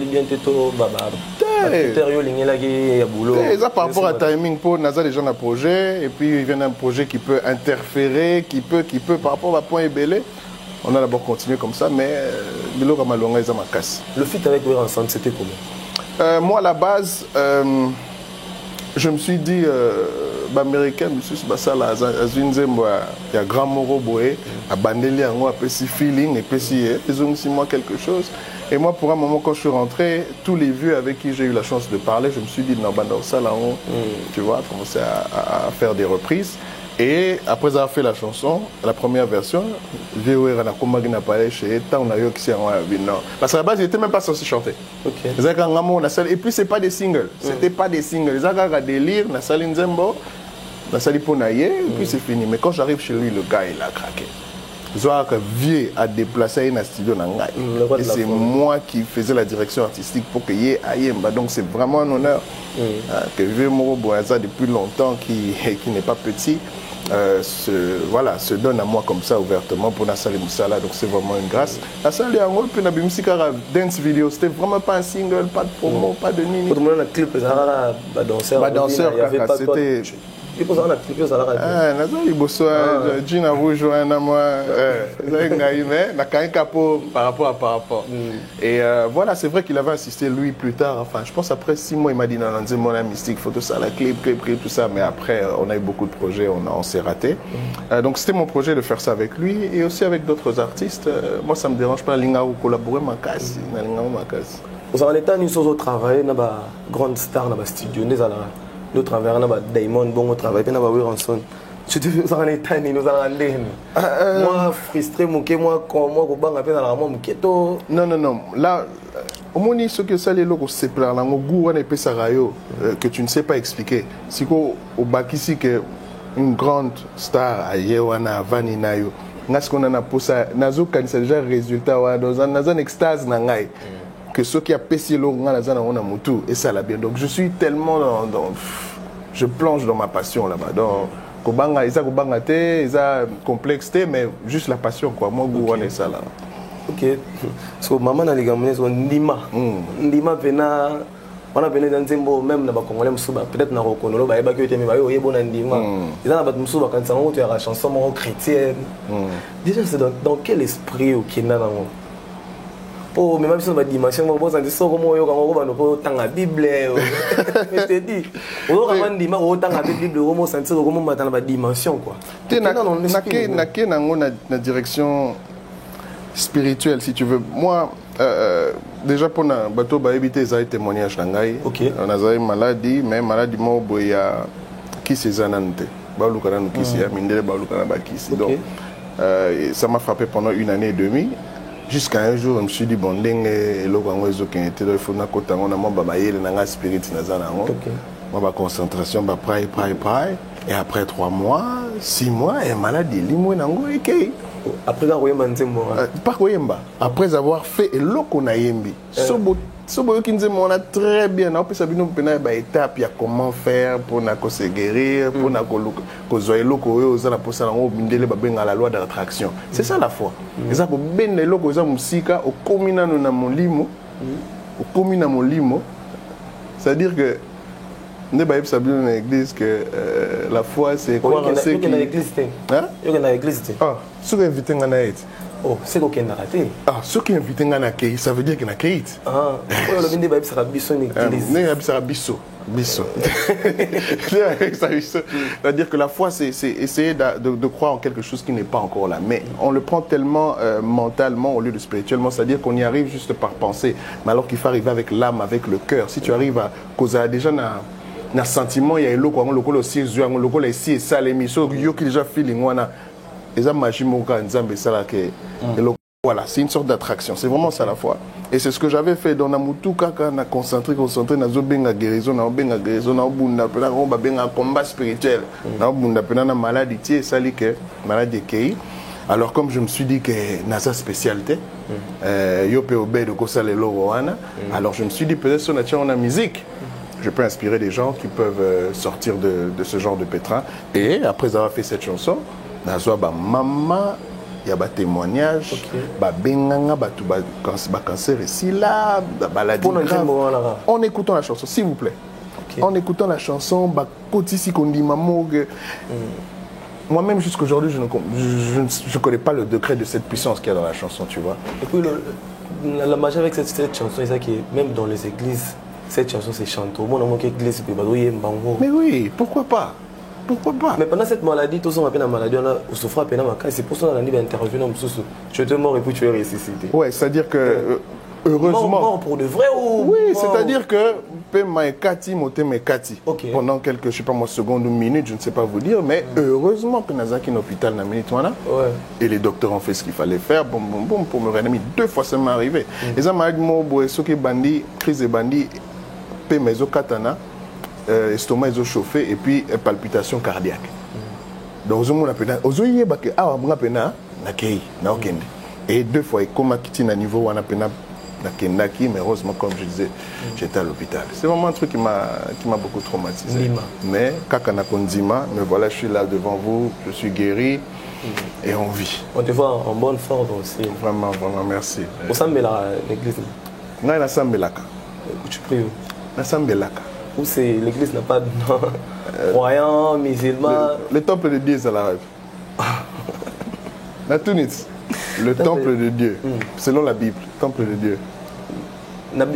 ça par rapport à timing pour Naza déjà un projet et puis il vient d'un projet qui peut interférer, qui peut par rapport à point ébélé. On a d'abord continué comme ça, mais le feat avec Weranson, c'était comment? Moi à la base, je me suis dit américain, monsieur Basala, il y a Grand Moro Boé, à Bandeli, à petit feeling, et puis ils ont aussi moi quelque chose. Et moi, pour un moment, quand je suis rentré, tous les vieux avec qui j'ai eu la chance de parler, je me suis dit, non, ça là, tu vois, commencer à faire des reprises. Et après avoir fait la chanson, la première version, parce qu'à la base, il n'était même pas censé chanter. Et puis, c'est pas des singles. C'était pas des singles. Les gars délire, et puis c'est fini. Mais quand j'arrive chez lui, le gars, il a craqué. Zoak vieux a déplacé un studio Nangai. Et c'est moi qui faisais la direction artistique pour qu'il y ait Ayemba. Donc c'est vraiment un honneur que Vieux Moro Boaza depuis longtemps, qui n'est pas petit, se donne à moi comme ça ouvertement pour Nassali Moussala. Donc c'est vraiment une grâce. Nassali Angol, puis Nabi Moussika dance vidéo. C'était vraiment pas un single, pas de promo, pas de nini. Pour le moment, le clip, danseur, c'était. Il faut savoir clip ça là. Nazali bosso Gina Rouge na moi mais na quand capot par rapport. Et voilà, c'est vrai qu'il avait insisté lui plus tard. Enfin, je pense après 6 mois il m'a dit non mon mystique photo ça la clip tout ça, mais après on a eu beaucoup de projets, on s'est raté. Donc c'était mon projet de faire ça avec lui et aussi avec d'autres artistes. Moi ça me dérange pas linga ou collaborer ma casse, na linga ma casse. Vous en état nous sommes au travail na ba grande star na ba studio nous allons nous travailler na ba Diamond bon au travail na ba Wilson. Je te vous en état nous allons moi frustré moi ko banga pe na la moi muketo. Non là au moins ce que ça les locaux c'est plein là au goût on est pe sarayo que tu ne sais pas expliquer. Si ko au bakisi que une grande star à Yewana Vani Nayo ngas qu'on a posa nazo kanisa déjà résultat wa dans un extase na ngai que ceux qui a payé l'eau on a mutu et ça l'a bien. Donc je suis tellement je plonge dans ma passion là-bas. Donc kobanga isa kobanga te isa complexité mais juste la passion quoi. Moi goût on est ça là. OK. So maman na ligamone so ndima. Ndima pena on a venu dans Zembo même na ba congolais musuba peut-être na rekonolo ba yeba que te me ba yo yebo na ndima. Ils en a ba musuba quand ça on tu la chanson mon chrétienne. Déjà c'est dans quel esprit au Kenya na mo? Oh, mais même si on va dimension, on va dire comment on va dans la Bible. Mais je te dis, on va dire autant la Bible, on va sentir comment on va dans la dimension quoi. Na direction spirituelle si tu veux. Moi déjà pour na bateau ba éviter ça témoignage nangai. On a une maladie mais maladie mo boya qui c'est zanante. Ba lukana no kisi ya mindele ba lukana ba kisi. Donc ça m'a frappé pendant 1 année et demie. Jusqu'à un jour, je me suis dit, bon, il faut que spirit ma concentration, et après 3 mois, 6 mois, et maladie, après avoir fait et l'oko Sobo Kinze mona très bien. On peut savoir une étape, comment faire pour se guérir, pour la loi de l'attraction. C'est ça la foi. C'est-à-dire que l'église que la foi c'est quoi c'est qui oh, c'est qu'on a raté. Ah, ceux qui invitent un accueil, ça veut dire qu'il y a un accueil. Ah, le bindi baïb sera bisso l'église. Ne sera bisso. C'est-à-dire que la foi, c'est essayer de croire en quelque chose qui n'est pas encore là. Mais on le prend tellement mentalement au lieu de spirituellement. C'est-à-dire qu'on y arrive juste par pensée. Mais alors qu'il faut arriver avec l'âme, avec le cœur. Si tu arrives à causer déjà un sentiment, il y a un local aussi, un local ici et ça, les missions, il y a déjà feeling. Voilà, c'est une sorte d'attraction, c'est vraiment ça la foi. Et c'est ce que j'avais fait dans Namutu, quand on a concentré dans la guérison, dans le combat spirituel, dans la maladie, maladie qui. Alors comme je me suis dit que Nasa spécialité, alors je me suis dit peut-être sur la musique, je peux inspirer des gens qui peuvent sortir de ce genre de pétrin. Et après avoir fait cette chanson, maman, il y a des témoignages, cancer ici, là, maladie grave. En écoutant la chanson, s'il vous plaît. En écoutant la chanson, moi-même jusqu'aujourd'hui, je ne connais pas le degré de cette puissance qu'il y a dans la chanson, tu vois. Et puis, la magie avec cette chanson, c'est ça qui est, même dans les églises, cette chanson c'est chanté. Mais oui, pourquoi pas? Pourquoi pas? Mais pendant cette maladie, tout ça on appelle la maladie, on souffre à peine à ma case. C'est pour ça qu'on a dit d'intervenir. Je te mort et puis tu es ressuscité. Ouais, c'est-à-dire que heureusement. Mort pour de vrai ou? Oui, c'est-à-dire que pendant quelques, je sais pas moi, secondes ou minutes, je ne sais pas vous dire, mais heureusement que Nazaki est hôpital et les docteurs ont fait ce qu'il fallait faire, pour me réanimer 2 fois ça m'est arrivé. Et ça m'a dit ce qui est bandit, crise de bandit, pémezo katana. Estomac ils ont chauffé et puis palpitation cardiaque. Donc et 2 fois et comme à niveau on a mais heureusement comme je disais j'étais à l'hôpital. C'est vraiment un truc qui m'a beaucoup traumatisé. Mais kakana kondima, mais voilà je suis là devant vous, je suis guéri et on vit. On te voit en bonne forme aussi. Vraiment merci. Au sein de l'église. Non, la Sambelaka. Tu pries où? La Sambelaka. Où c'est l'église n'a pas de nom. Croyants, musulmans. Le temple de Dieu, c'est l'arabe. La Tunis. Le temple de Dieu. Selon la Bible. Temple de Dieu.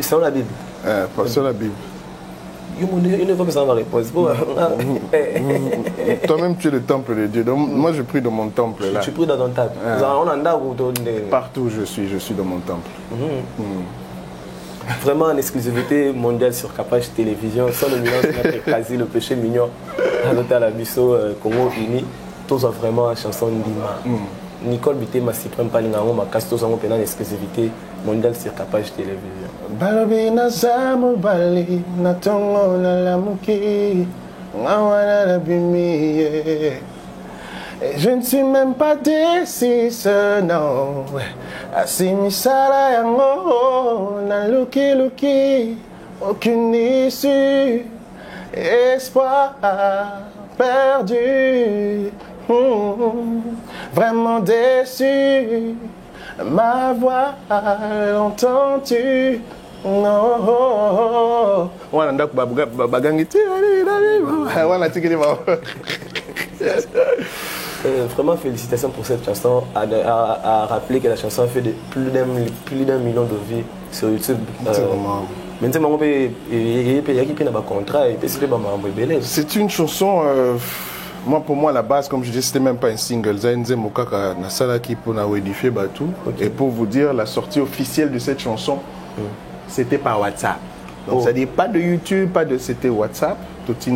Selon la Bible. Selon la Bible. Une fois que ça va répondre. Toi-même, tu es le temple de Dieu. Donc, moi, je prie dans mon temple là. Tu pries dans ton temple. Partout où je suis dans mon temple. Vraiment en exclusivité mondiale sur Capage Télévision. Sans nominance, notre quasi le péché mignon. À l'hôtel Abisso, Congo Uni. Tous ont vraiment chanson Ndima. Nicole Bité, ma suprême paningango, ma casse tous en exclusivité mondiale sur Capage Télévision. Balobi na zamu bali na tongo na lamuki ngawana na bimi. Je ne suis même pas décis, non. Asimi sala yango na luki aucune issue, espoir perdu. Vraiment déçu, ma voix entends-tu? Non. Vraiment félicitations pour cette chanson, à rappeler que la chanson a fait plus d'un million de vues sur YouTube. C'est une chanson, moi pour moi à la base, comme je disais, c'était même pas un single. Et pour vous dire, la sortie officielle de cette chanson, c'était par WhatsApp. Donc c'est-à-dire pas de YouTube, c'était WhatsApp. Tu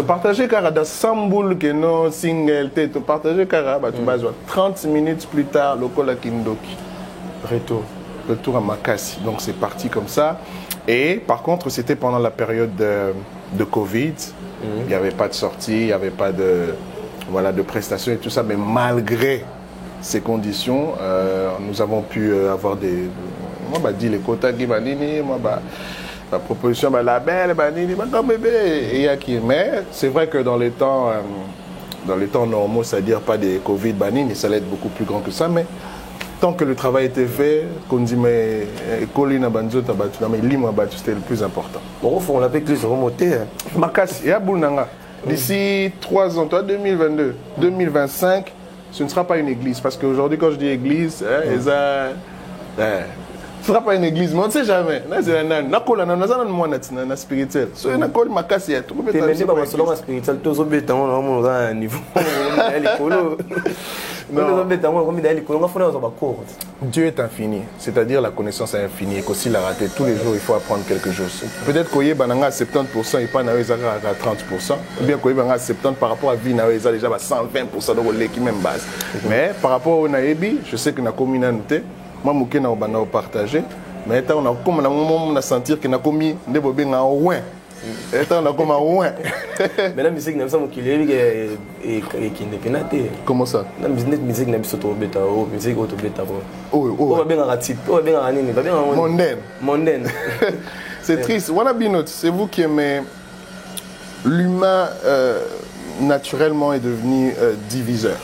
partager car dans Samboul que non single, tu partager car 30 minutes plus tard, le Kola Kindoki. Retour à Makassi. Donc c'est parti comme ça. Et par contre, c'était pendant la période de Covid. Il n'y avait pas de sortie, il n'y avait pas de prestations et tout ça. Mais malgré ces conditions, nous avons pu avoir des... Moi, dit les quotas qui la proposition, la belle, mais c'est vrai que dans les temps normaux, c'est-à-dire pas des Covid, ça allait être beaucoup plus grand que ça, mais tant que le travail était fait, qu'on dit, mais c'était le plus important. Bon, on l'avait plus remonté. D'ici 3 ans, toi, 2022, 2025, ce ne sera pas une église, parce qu'aujourd'hui, quand je dis église, ce ne sera pas une église, mais on ne sait jamais. C'est un spirituel. C'est un Dieu est infini, c'est-à-dire la connaissance est infinie et qu'aussi la rater. Tous les jours, il faut apprendre quelque chose. Peut-être qu'il y a 70% et pas à 30%. Ou bien qu'il y a 70% par rapport à vie, il y a déjà 120% de qui même base. Mais par rapport au Naebi, je sais que la communauté, moi, je vais partager, mais on a comme on a sentir qu'il y a commis des bobines en ouin. On a comme en ouin. Mais la musique n'a pas qui comment ça? La musique n'a pas musique mondaine. C'est triste. C'est vous qui aimez. L'humain naturellement est devenu diviseur,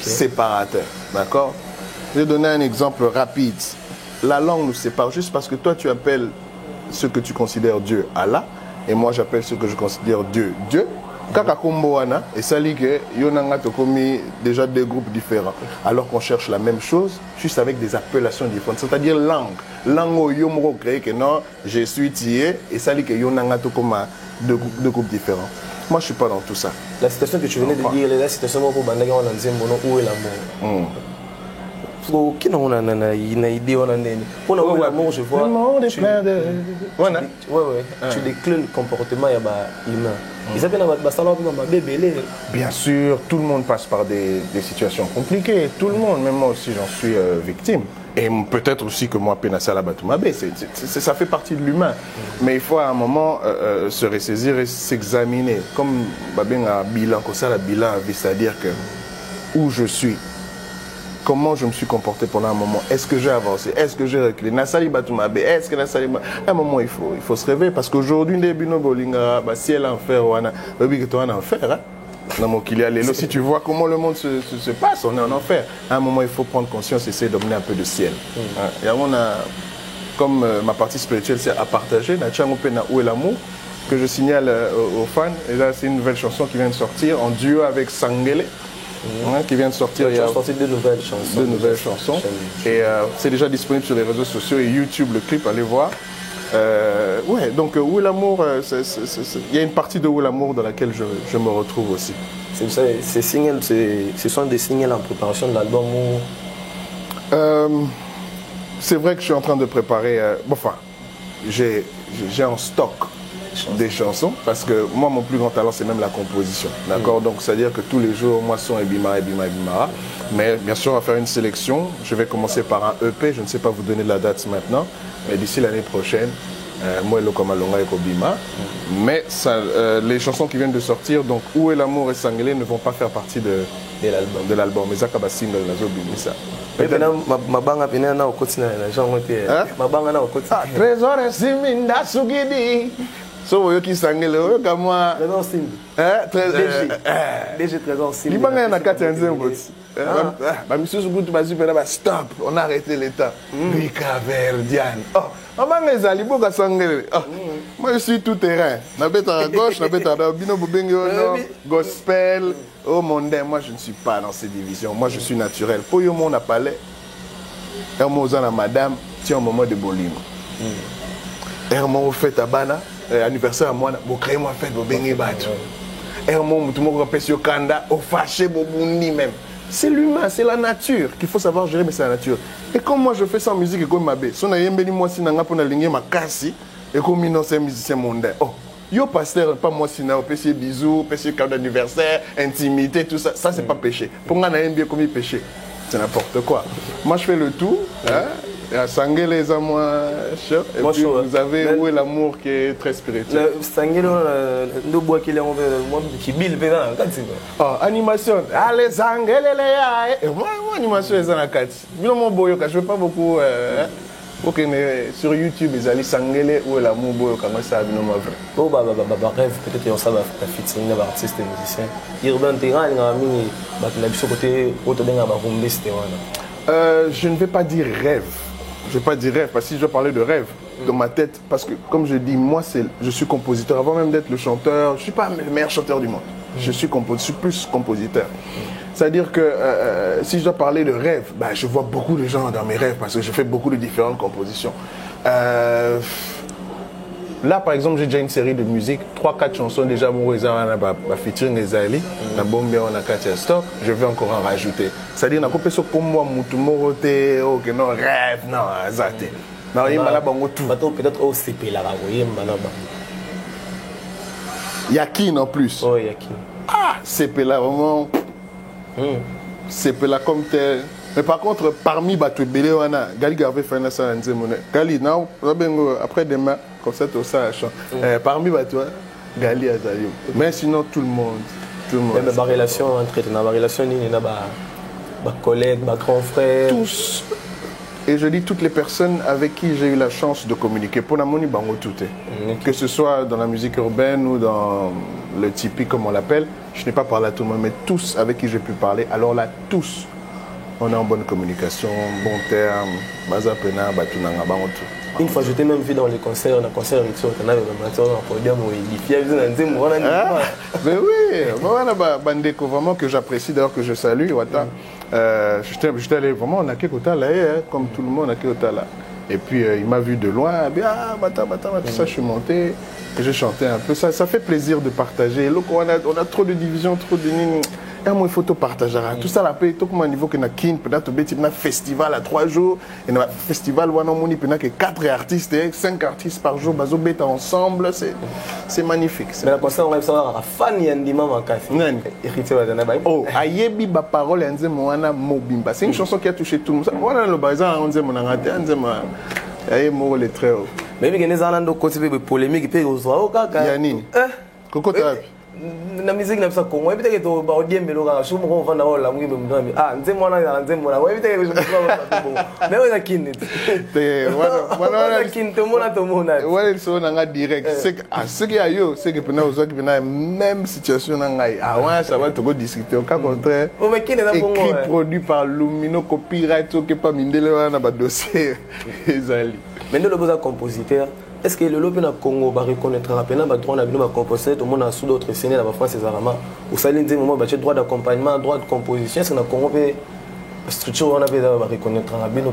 séparateur. D'accord? Je vais donner un exemple rapide. La langue nous sépare juste parce que toi tu appelles ce que tu considères Dieu Allah et moi j'appelle ce que je considère Dieu Dieu. Kaka komboana et ça dit que yonanga to commis déjà des groupes différents alors qu'on cherche la même chose juste avec des appellations différentes, c'est-à-dire langue yomro créé que non je suis tié et ça dit que yonanga to comme deux groupes différents. Moi je suis pas dans tout ça. La citation que tu venais de dire, la citation pour Bandagi on a dit où est l'amour. Qui n'a pas idée on a pour l'amour je vois tu déclines le comportement humain. Bien sûr, tout le monde passe par des situations compliquées, tout le monde, même moi aussi j'en suis victime. Et peut-être aussi que moi, Pénassala Batumabé, ça fait partie de l'humain. Mais il faut à un moment se ressaisir et s'examiner. Comme un bilan, c'est-à-dire que où je suis, comment je me suis comporté pendant un moment. Est-ce que j'ai avancé? Est-ce que j'ai reculé? Nassali Batumabé, est-ce que Nassali à un moment, il faut se réveiller. Parce qu'aujourd'hui, si elle est en enfer, si tu vois comment le monde se passe, on est en enfer. À un moment, il faut prendre conscience et essayer d'emmener un peu de ciel. comme ma partie spirituelle c'est à partager, Nachango Pena Où est l'amour, que je signale aux fans. Et là c'est une nouvelle chanson qui vient de sortir en duo avec Sangele. Qui vient de sortir. Il y a sorti deux nouvelles chansons. Deux nouvelles chansons. Et c'est déjà disponible sur les réseaux sociaux et YouTube, le clip, allez voir. Ouais, donc Où est l'amour, il y a une partie de Où est l'amour dans laquelle je me retrouve aussi. Ces singles, ce sont des singles en préparation de l'album ou... C'est vrai que je suis en train de préparer... enfin, j'ai en stock des chansons, parce que moi, mon plus grand talent, c'est même la composition. D'accord. Donc, c'est-à-dire que tous les jours, moi, son Ebima. Mais bien sûr, on va faire une sélection. Je vais commencer par un EP. Je ne sais pas vous donner la date maintenant, mais d'ici l'année prochaine, moi, Lokomalonga et Kobima. Mais ça, les chansons qui viennent de sortir, donc Où est l'amour et Sangele, ne vont pas faire partie de l'album. Mais Zakaba single, Nazo Bimisa. Mabanga pena na okotina na jango te. Mabanga na okotina. Trésor siminda sugidi. So vous qui Sangele, comme moi. Trésor sim. DG Trésor sim. Libanga na kati nzembo. Ba misusu kutu bazu pena stop, on a arrêté l'état. Rika Verdiane. Oh, mabanga ezali boka Sangele. Oh, moi je suis tout terrain. Na beta à gauche, na beta à bino bobenge gospel. Oh mon Dieu, moi je ne suis pas dans ces divisions. Moi je suis naturel. Pour yo mon palais. Un mot à madame, tiens un moment de bolimo. Un mot fait à Bana, anniversaire à moi, vous créez moi fête vous bengez battu. Un mot tout le monde repère sur Kanda, au fâché bobundi même. C'est l'humain, c'est la nature qu'il faut savoir gérer, mais c'est la nature. Et comme moi je fais sans musique et comme ma bé, si on a yembeli moi si nanga pour na ligne ma kasi et comme non c'est musicien mondain. Oh. Yo pasteur, pas moi sinon, péché bisous, péché cadeau d'anniversaire, intimité, tout ça, ça c'est pas péché. Pour moi, on a un bien comme péché. C'est n'importe quoi. Moi je fais le tout, hein, et à Sangele les amours, et moi, puis vous avez Où est l'amour qui est très spirituel. Sangele, le bois qui est en qui bille, oh, animation, allez Sangele, et moi animation est en la carte. Bien mon boyo, je veux pas beaucoup. Ok, mais sur YouTube, ils allaient Sangele Où est l'amour, comment ça a vu nos vrai. Oh, rêve, peut-être qu'on s'en va faire featuring des artistes et musiciens. Urbain Terrain, il y a un côté je ne vais pas dire rêve. Je ne vais pas dire rêve, parce que si je dois parler de rêve, dans ma tête, parce que comme je dis, moi, je suis compositeur. Avant même d'être le chanteur, je ne suis pas le meilleur chanteur du monde. Je suis plus compositeur. C'est-à-dire que si je dois parler de rêve, bah, je vois beaucoup de gens dans mes rêves parce que je fais beaucoup de différentes compositions. Là, par exemple, j'ai déjà une série de musique, 3-4 chansons déjà, featuring Ezali, stock, je vais encore en rajouter. C'est-à-dire, on a coupé ce comme moi, non, rêve, non, azate. Peut-être au CP là, Yakin en plus. Oh, Yakin. Ah, CP là, vraiment. CP là comme tel. Mais par contre, parmi Batou Bélé, Gali Garvé fait un assaut. Gali, non, après demain, comme ça, tout ça, parmi Batou, Gali Azali. Mais sinon, tout le monde. Même ma relation entre ma relation, il y a ma collègue, ma grand frère. Tous. Et je dis toutes les personnes avec qui j'ai eu la chance de communiquer. Pour la moni bango tout que ce soit dans la musique urbaine ou dans le tipi comme on l'appelle, je n'ai pas parlé à tout le monde, mais tous avec qui j'ai pu parler. Alors là, tous, on est en bonne communication, bon terme, bazapena, batunanga, bango tout. Une fois, je t'ai même vu dans les concerts, dans le concert avec toi, on avait un podium où il y a mais oui, Bandeko, vraiment que j'apprécie, d'ailleurs que je salue, j'étais allé vraiment en Akekota là, comme tout le monde à Akekota là. Et puis il m'a vu de loin, bata, tout ça, je suis monté et j'ai chanté un peu. Ça fait plaisir de partager. Look, on a trop de divisions, trop de lignes. Et moi, il faut tout partager. Tout ça, la paix, tout comme un niveau que na kin, peut-être un festival à 3 jours. Et un festival où on a 4 artistes, 5 artistes par jour, bazo bêta ensemble. C'est magnifique. Mais la concert, on va savoir, la fan yandima mankasi. Oh, ayebi ba parole yanze moana mobimba. C'est une chanson qui a touché tout le monde. On a le bazar, on dit mon angate, on dit ma. Aye mo le très haut. Mais il y a des gens qui ont polémique, qui ont Yanni. Coco na musique na bisa Congo ebiteke to ba odiembe lo ka shumo ko fanda wala mwimbe mdambi nzemo na nzemo na ebiteke ko shumo mais on a kin te wana kin to mona wala so na nga direct c'est ce qui a yo c'est que pena ozo qui pena même situation na ngai ouais ça va to go discuter au cas contraire o me kin na Congo écrit produit par Lumino copyright que pas mindele wana ba dossier ezali Maintenant, le besoin compositeur, est-ce que le lobby na Congo va reconnaître rapidement le droit de composer, tout le monde a sous d'autres scènes la France et Zarama, ou ça l'indien moment le droit d'accompagnement, droit de composition, est-ce que le Congo peut structure on avait va reconnaître rapidement?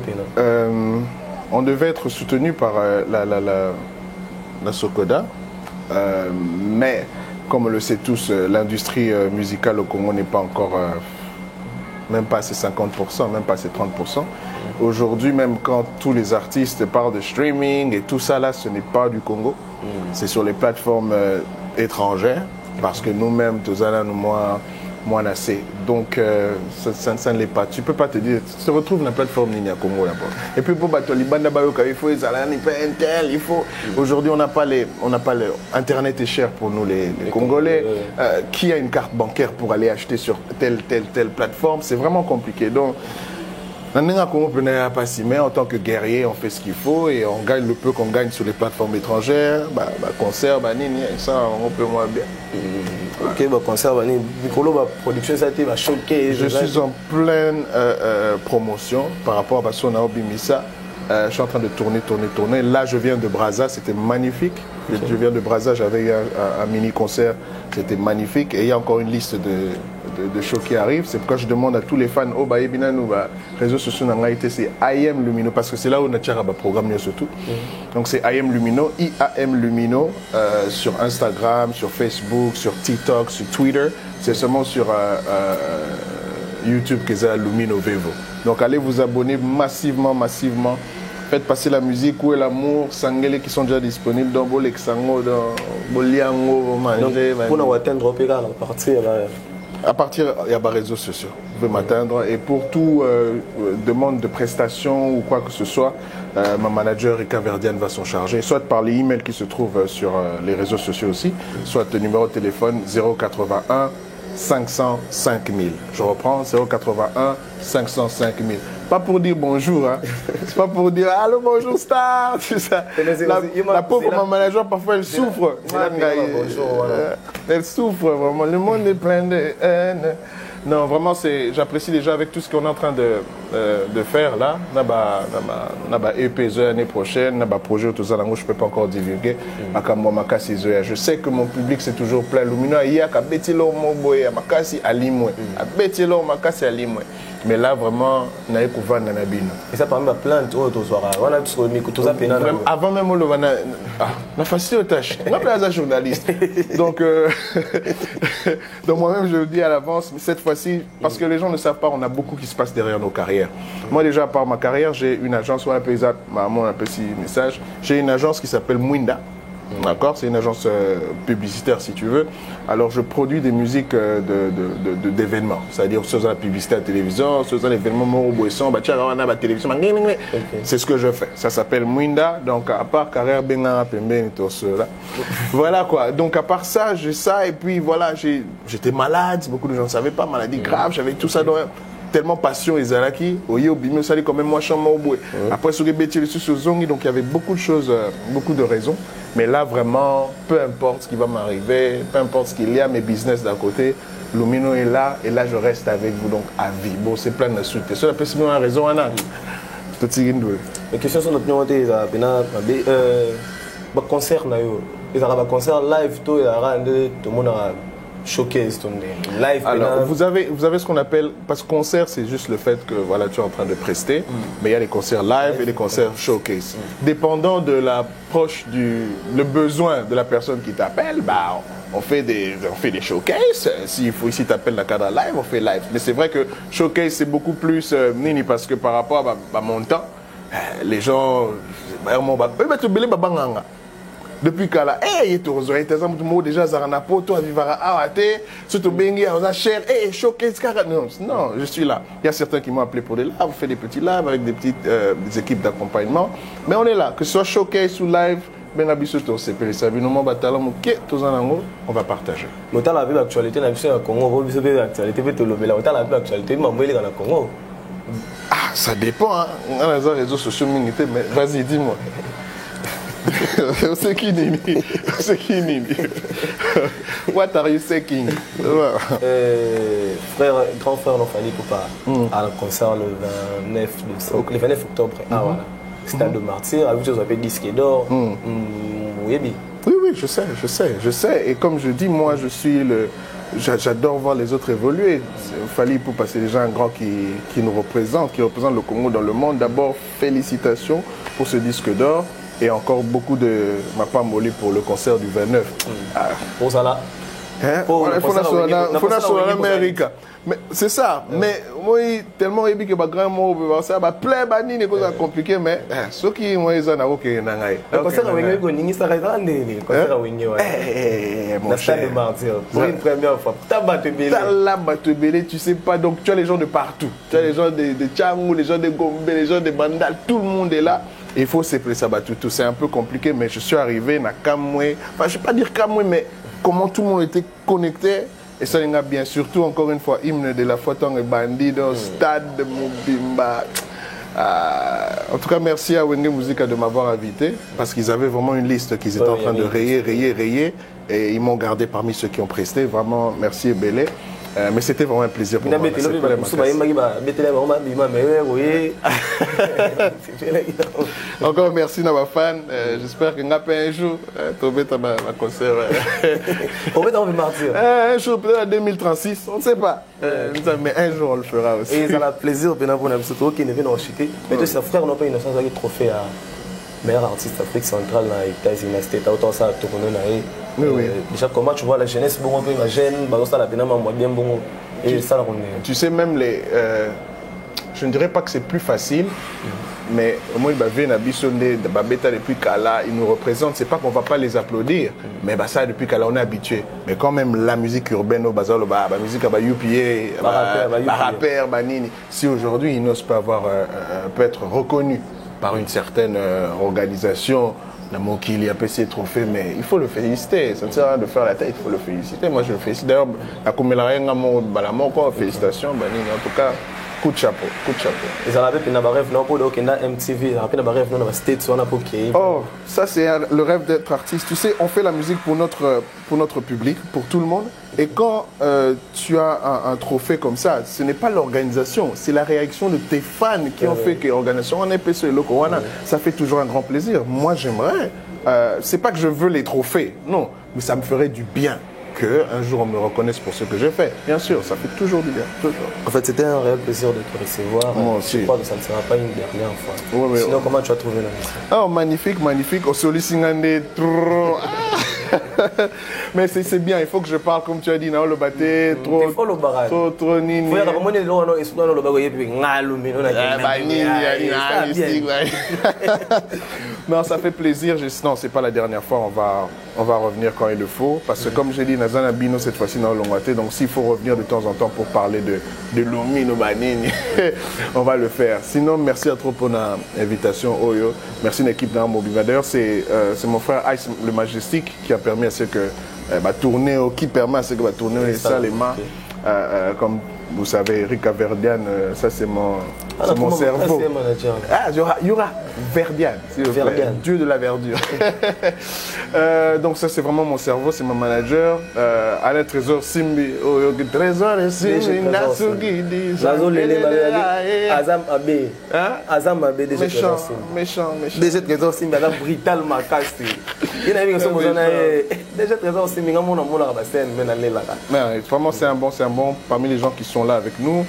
On devait être soutenu par la Sokoda, mais comme on le sait tous, l'industrie musicale au Congo n'est pas encore, même pas à ces 50%, même pas à ces 30%. Aujourd'hui, même quand tous les artistes parlent de streaming et tout ça, là, ce n'est pas du Congo. C'est sur les plateformes étrangères, parce que nous-mêmes, tous moi, assez. Donc, ça ne l'est pas. Tu ne peux pas te dire, tu te retrouves dans la plateforme Nini à Congo là-bas. Et puis, pour battre les bandes il faut les Intel, il faut. Aujourd'hui, on n'a pas Internet est cher pour nous, les Congolais. Qui a une carte bancaire pour aller acheter sur telle plateforme? C'est vraiment compliqué. Donc, mais en tant que guerrier, on fait ce qu'il faut et on gagne le peu qu'on gagne sur les plateformes étrangères. Concert, ça, on peut moins bien. Ok, concert, production, ça a été choqué. Je suis en pleine promotion par rapport à Sona Obimisa. Je suis en train de tourner. Là, je viens de Brazza, c'était magnifique. Je viens de Brazza, j'avais un mini-concert, c'était magnifique. Et il y a encore une liste de shows qui arrivent. C'est pourquoi je demande à tous les fans, réseaux sociaux, c'est IAM Lumino, parce que c'est là où on a un programme surtout. Donc c'est IAM Lumino, IAM Lumino, sur Instagram, sur Facebook, sur TikTok, sur Twitter. C'est seulement sur YouTube que c'est Lumino Vevo. Donc allez vous abonner massivement. Faites passer la musique, où est l'amour, Sangele qui sont déjà disponibles dans Bolexango, dans Boliango, Manger. Pour nous atteindre à partir, il y a des réseaux sociaux. Vous pouvez m'atteindre. Et pour toute demande de prestation ou quoi que ce soit, ma manager Rika Verdiane va s'en charger, soit par les emails qui se trouvent sur les réseaux sociaux aussi, soit le numéro de téléphone 081 505 000. Je reprends, 081 505 000. Pas pour dire bonjour, hein. C'est pas pour dire allô, bonjour star, tout ça. La pauvre ma manager, parfois elle souffre. Elle souffre vraiment. Le monde est plein de haine. Non, vraiment, j'apprécie déjà avec tout ce qu'on est en train de faire là. Naba EP l'année prochaine, naba projet tout ça, je ne peux pas encore divulguer. Je sais que mon public c'est toujours plein. Lumino, il y a Betilo Moboy, Makasi Alimwe, Betilo Makasi Alimwe. Mais là, vraiment, il y a un nanabino. Et ça, par exemple, plein de avant même, on a facile aux tâches. On a un journaliste. Donc moi-même, je le dis à l'avance, mais cette fois-ci, parce que les gens ne savent pas, on a beaucoup qui se passe derrière nos carrières. Moi, déjà, à part ma carrière, j'ai une agence, on appelle ça, maman, un petit message, j'ai une agence qui s'appelle Mwinda. D'accord, c'est une agence publicitaire si tu veux. Alors je produis des musiques d'événements, c'est-à-dire sur la publicité à la télévision, sur l'événement Moro-Boisson, la télévision. C'est ce que je fais. Ça s'appelle Mwinda. Donc à part carrière Benga Pembe et tout cela. Voilà quoi. Donc à part ça, j'ai ça et puis voilà, j'étais malade. Beaucoup de gens ne savaient pas, maladie grave. J'avais tout ça dans tellement passion et Zalaki, au Bimio Sali quand même moi chambre au bout. Après sur les bêtises sur Zongi, donc il y avait beaucoup de choses, beaucoup de raisons. Mais là vraiment, peu importe ce qui va m'arriver, peu importe ce qu'il y a, mes business d'un côté, Lumino est là et là je reste avec vous donc à vie. Bon, c'est plein de suite. C'est la personne a raison, Anna. Tout ce qui les questions sont notre numéro concert ils ont un concert live tout le monde a showcase ton live. Alors vous avez ce qu'on appelle, parce que concert c'est juste le fait que voilà tu es en train de prester, mais il y a les concerts live et les concerts showcase. Dépendant de l'approche le besoin de la personne qui t'appelle, bah on fait des showcases. S'il faut ici t'appelle la cadre live, on fait live. Mais c'est vrai que showcase c'est beaucoup plus nini parce que par rapport à mon temps, les gens depuis qu'à la déjà Zaranapo, toi vivara awate, surtout bengi à cher, showcase non, je suis là. Il y a certains qui m'ont appelé pour des lives, on fait des petits lives avec des petites des équipes d'accompagnement, mais on est là, que ce soit showcase ou live. Ben abisoto c'est pele sabi no batala muke tozanango on va partager. Autant la vie l'actualité na biso ya Congo, on biso be l'actualité pe to lobela autant la vie l'actualité mamboeli na Congo. Ah, ça dépend hein. On a les réseaux sociaux minité mais vas-y dis-moi. C'est qui Nini? C'est qui Nini? What are you saying? Grand frère Nofali Poupa à le concert le 29 octobre. Ah voilà. Stade de Martyr, avec chose appelle disque d'or. Oui, je sais. Et comme je dis, moi, j'adore voir les autres évoluer. Il fallait pour passer déjà un grand qui nous représente, qui représente le Congo dans le monde. D'abord, félicitations pour ce disque d'or et encore beaucoup de Mapa Moli pour le concert du 29. Pour ça là. Il faut national Amérique. Mais c'est ça. Mais moi, tellement ébi que grand mot, ça va plein bani ne cause compliqué, mais ce qui moi ils en a aucun nangai. Le concert à Wengé Goningi ça reste le concert à Wengé. Mon cher. Pour une première fois. Tabatebele, tu sais pas. Donc tu as les gens de partout. Tu as les gens de Tchangou, les gens de Gombe, les gens de Bandal, tout le monde est là. Il faut s'épeler ça tout. C'est un peu compliqué, mais je suis arrivé na Kamwe. Enfin, je vais pas dire Kamwe, mais comment tout le monde était connecté. Et ça, il y a bien surtout, encore une fois, hymne de la Fotong et Bandido, Stade de Mobimba. En tout cas, merci à Wenge Musica de m'avoir invité, parce qu'ils avaient vraiment une liste qu'ils étaient en train de rayer. Et ils m'ont gardé parmi ceux qui ont presté. Vraiment, merci et Belé. Mais c'était vraiment un plaisir pour moi. Encore merci à ma fan. J'espère que un jour, tu vas ma concert. Un jour, peut-être en 2036, on ne sait pas. Mais un jour, on le fera aussi. Et ça a plaisir pour nous qui ne viennent en chuter. Mais tous ses frères n'ont pas une chance de trophée à meilleur artiste d'Afrique centrale dans les États-Unis. C'était autant ça à tourner. Déjà, comment tu vois la jeunesse, bon, la jeune, tu sais, même les. Je ne dirais pas que c'est plus facile, mais au moins, depuis Kala, ils nous représentent. C'est pas qu'on ne va pas les applaudir, mais ça, depuis Kala, on est habitué. Mais quand même, la musique urbaine, la musique à rapper, si aujourd'hui, ils n'osent pas avoir, peut être reconnus par une certaine organisation, il a PC trophée, mais il faut le féliciter. Ça ne sert à rien de faire la tête, il faut le féliciter. Moi, je le félicite. D'ailleurs, félicitations. En tout cas, coup de chapeau. Ils ont MTV, oh, ça c'est le rêve d'être artiste. Tu sais, on fait la musique pour notre public, pour tout le monde. Et quand tu as un trophée comme ça, ce n'est pas l'organisation, c'est la réaction de tes fans qui ont fait que l'organisation en EPC et Lokowana, ça fait toujours un grand plaisir. Moi, j'aimerais. C'est pas que je veux les trophées, non, mais ça me ferait du bien qu'un jour on me reconnaisse pour ce que j'ai fait. Bien sûr, ça fait toujours du bien. Toujours. En fait, c'était un réel plaisir de te recevoir. Moi aussi. Je crois que ça ne sera pas une dernière fois. Oui, sinon, comment tu as trouvé la musique? Oh, magnifique. Au Solisingande, mais c'est bien, il faut que je parle comme tu as dit, le bâté, trop nini. Non, ça fait plaisir. Non, c'est pas la dernière fois. On va revenir quand il le faut. Parce que comme j'ai dit, Nazana Bino cette fois-ci dans l'Ongwate. Donc s'il faut revenir de temps en temps pour parler de Lumi, no Banini, on va le faire. Sinon, merci à trop pour l'invitation, Oyo. Merci à l'équipe d'Amobima. D'ailleurs, c'est mon frère Ice, le Majestic, qui a permis à ce que tourner, qui permet à ce que tourner ça les mains. Comme vous savez, Eric Verdian, ça c'est mon cerveau. Il y aura Verdian, Dieu de la verdure. Donc ça c'est vraiment mon cerveau, c'est mon manager. Alain Trésor Simbi, Trésor Simbi, Azam Abbé. Azam Abbé, déjà méchant. Déjà Trésor Simbi, Azam Brital Makasti. Il y a déjà Trésor Simbi, vraiment c'est un bon parmi les gens qui sont là avec nous.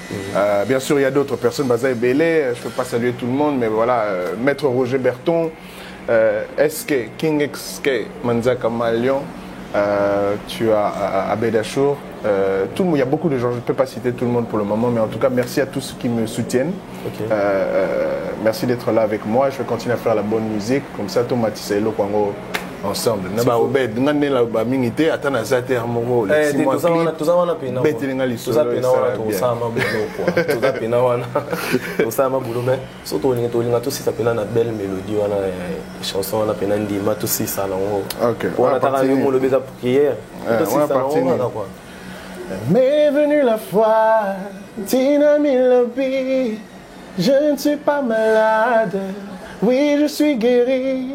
Bien sûr, il y a d'autres personnes, Bazaï Belé, je ne peux pas saluer tout le monde, mais voilà, Maître Roger Berton, SK, King XK, Manzaka Malion, tu as Abédachour, tout le monde, il y a beaucoup de gens, je ne peux pas citer tout le monde pour le moment, mais en tout cas, merci à tous ceux qui me soutiennent. Merci d'être là avec moi, je vais continuer à faire la bonne musique, comme ça, tout Matisse et Lokwango. Ensemble. Naba obed ngane la ba mingité atana zate amongo le simon clean betelinga liso ça sama bulo quoi tout pena wana tout sama bulo mais surtout tolinga tout si ça pena na belle mélodie wana chanson wana pena ndima tout si ça longo OK on a travaillé mon le beza prière tout si ça longo quoi m'est venue la foi Tina Milobi je ne suis pas malade oui je suis guéri.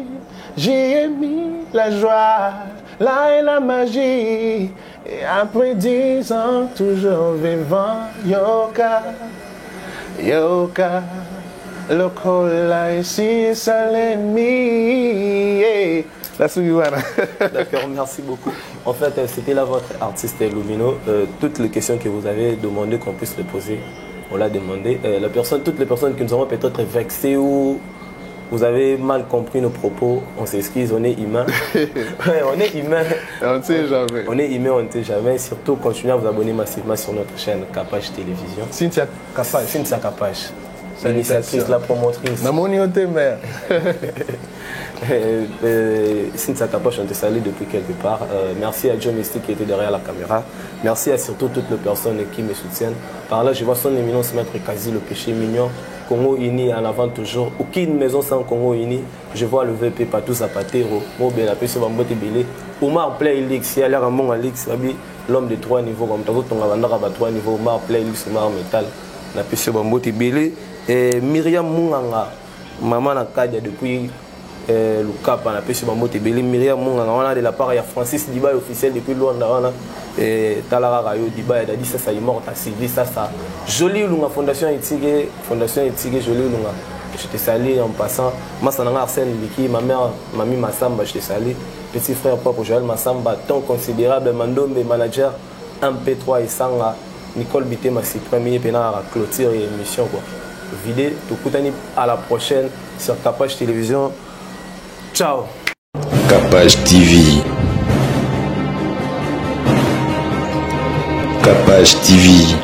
J'y ai mis la joie, là est la magie. Et après 10 ans, toujours vivant, Yoka, Yoka, Lokola ici salemi. La Sugiwana. D'accord, merci beaucoup. En fait, c'était là votre artiste Lumino. Toutes les questions que vous avez demandé qu'on puisse les poser, on l'a demandé. Toutes les personnes qui nous ont peut-être vexées ou vous avez mal compris nos propos, on s'excuse, on est humain. Ouais, on est humain. On ne sait jamais. On est humain, on ne sait jamais. Surtout, continuez à vous abonner massivement sur notre chaîne Kapach Télévision. Cynthia Kapach. Cynthia Kapach. L'initiatrice, la promotrice. Mère. Cynthia Kapach, on te salue depuis quelque part. Merci à Joe Mystique qui était derrière la caméra. Merci à surtout toutes les personnes qui me soutiennent. Par là, je vois son éminence Maître Kazi, le péché mignon. Congo Uni en avant toujours. Aucune maison sans Congo Uni. Je vois le VP Patou Zapatero. Mobile, Omar Playlix, il y a l'air un bon Alix, l'homme de 3 niveaux. Comme tu as 3 niveaux. Omar Playlix, Omar Metal. La PC Bamboti Bélé. Et Myriam Munganga, maman na Kadia depuis le Cap, on a PC Bamboti Bélé. Myriam Munganga, on a de la part de Francis Diba, officiel depuis Luanda. Et Talara Rayo Diba, il a dit ça, ça est mort, à Sylvie, ça. Joli Lunga, Fondation Etigé, Joli Lunga. Je te salue en passant. Massananga Arsène Liki, ma mère, Mami Massamba, je te salue. Petit frère Papa Joël Massamba, ton considérable Mandombe, manager MP3 et Sanga, Nicole Bité, ma premier pénal à clôture et émission. Vidé, tout à la prochaine sur Kapach Télévision. Ciao. Kapach TV. Kapach TV.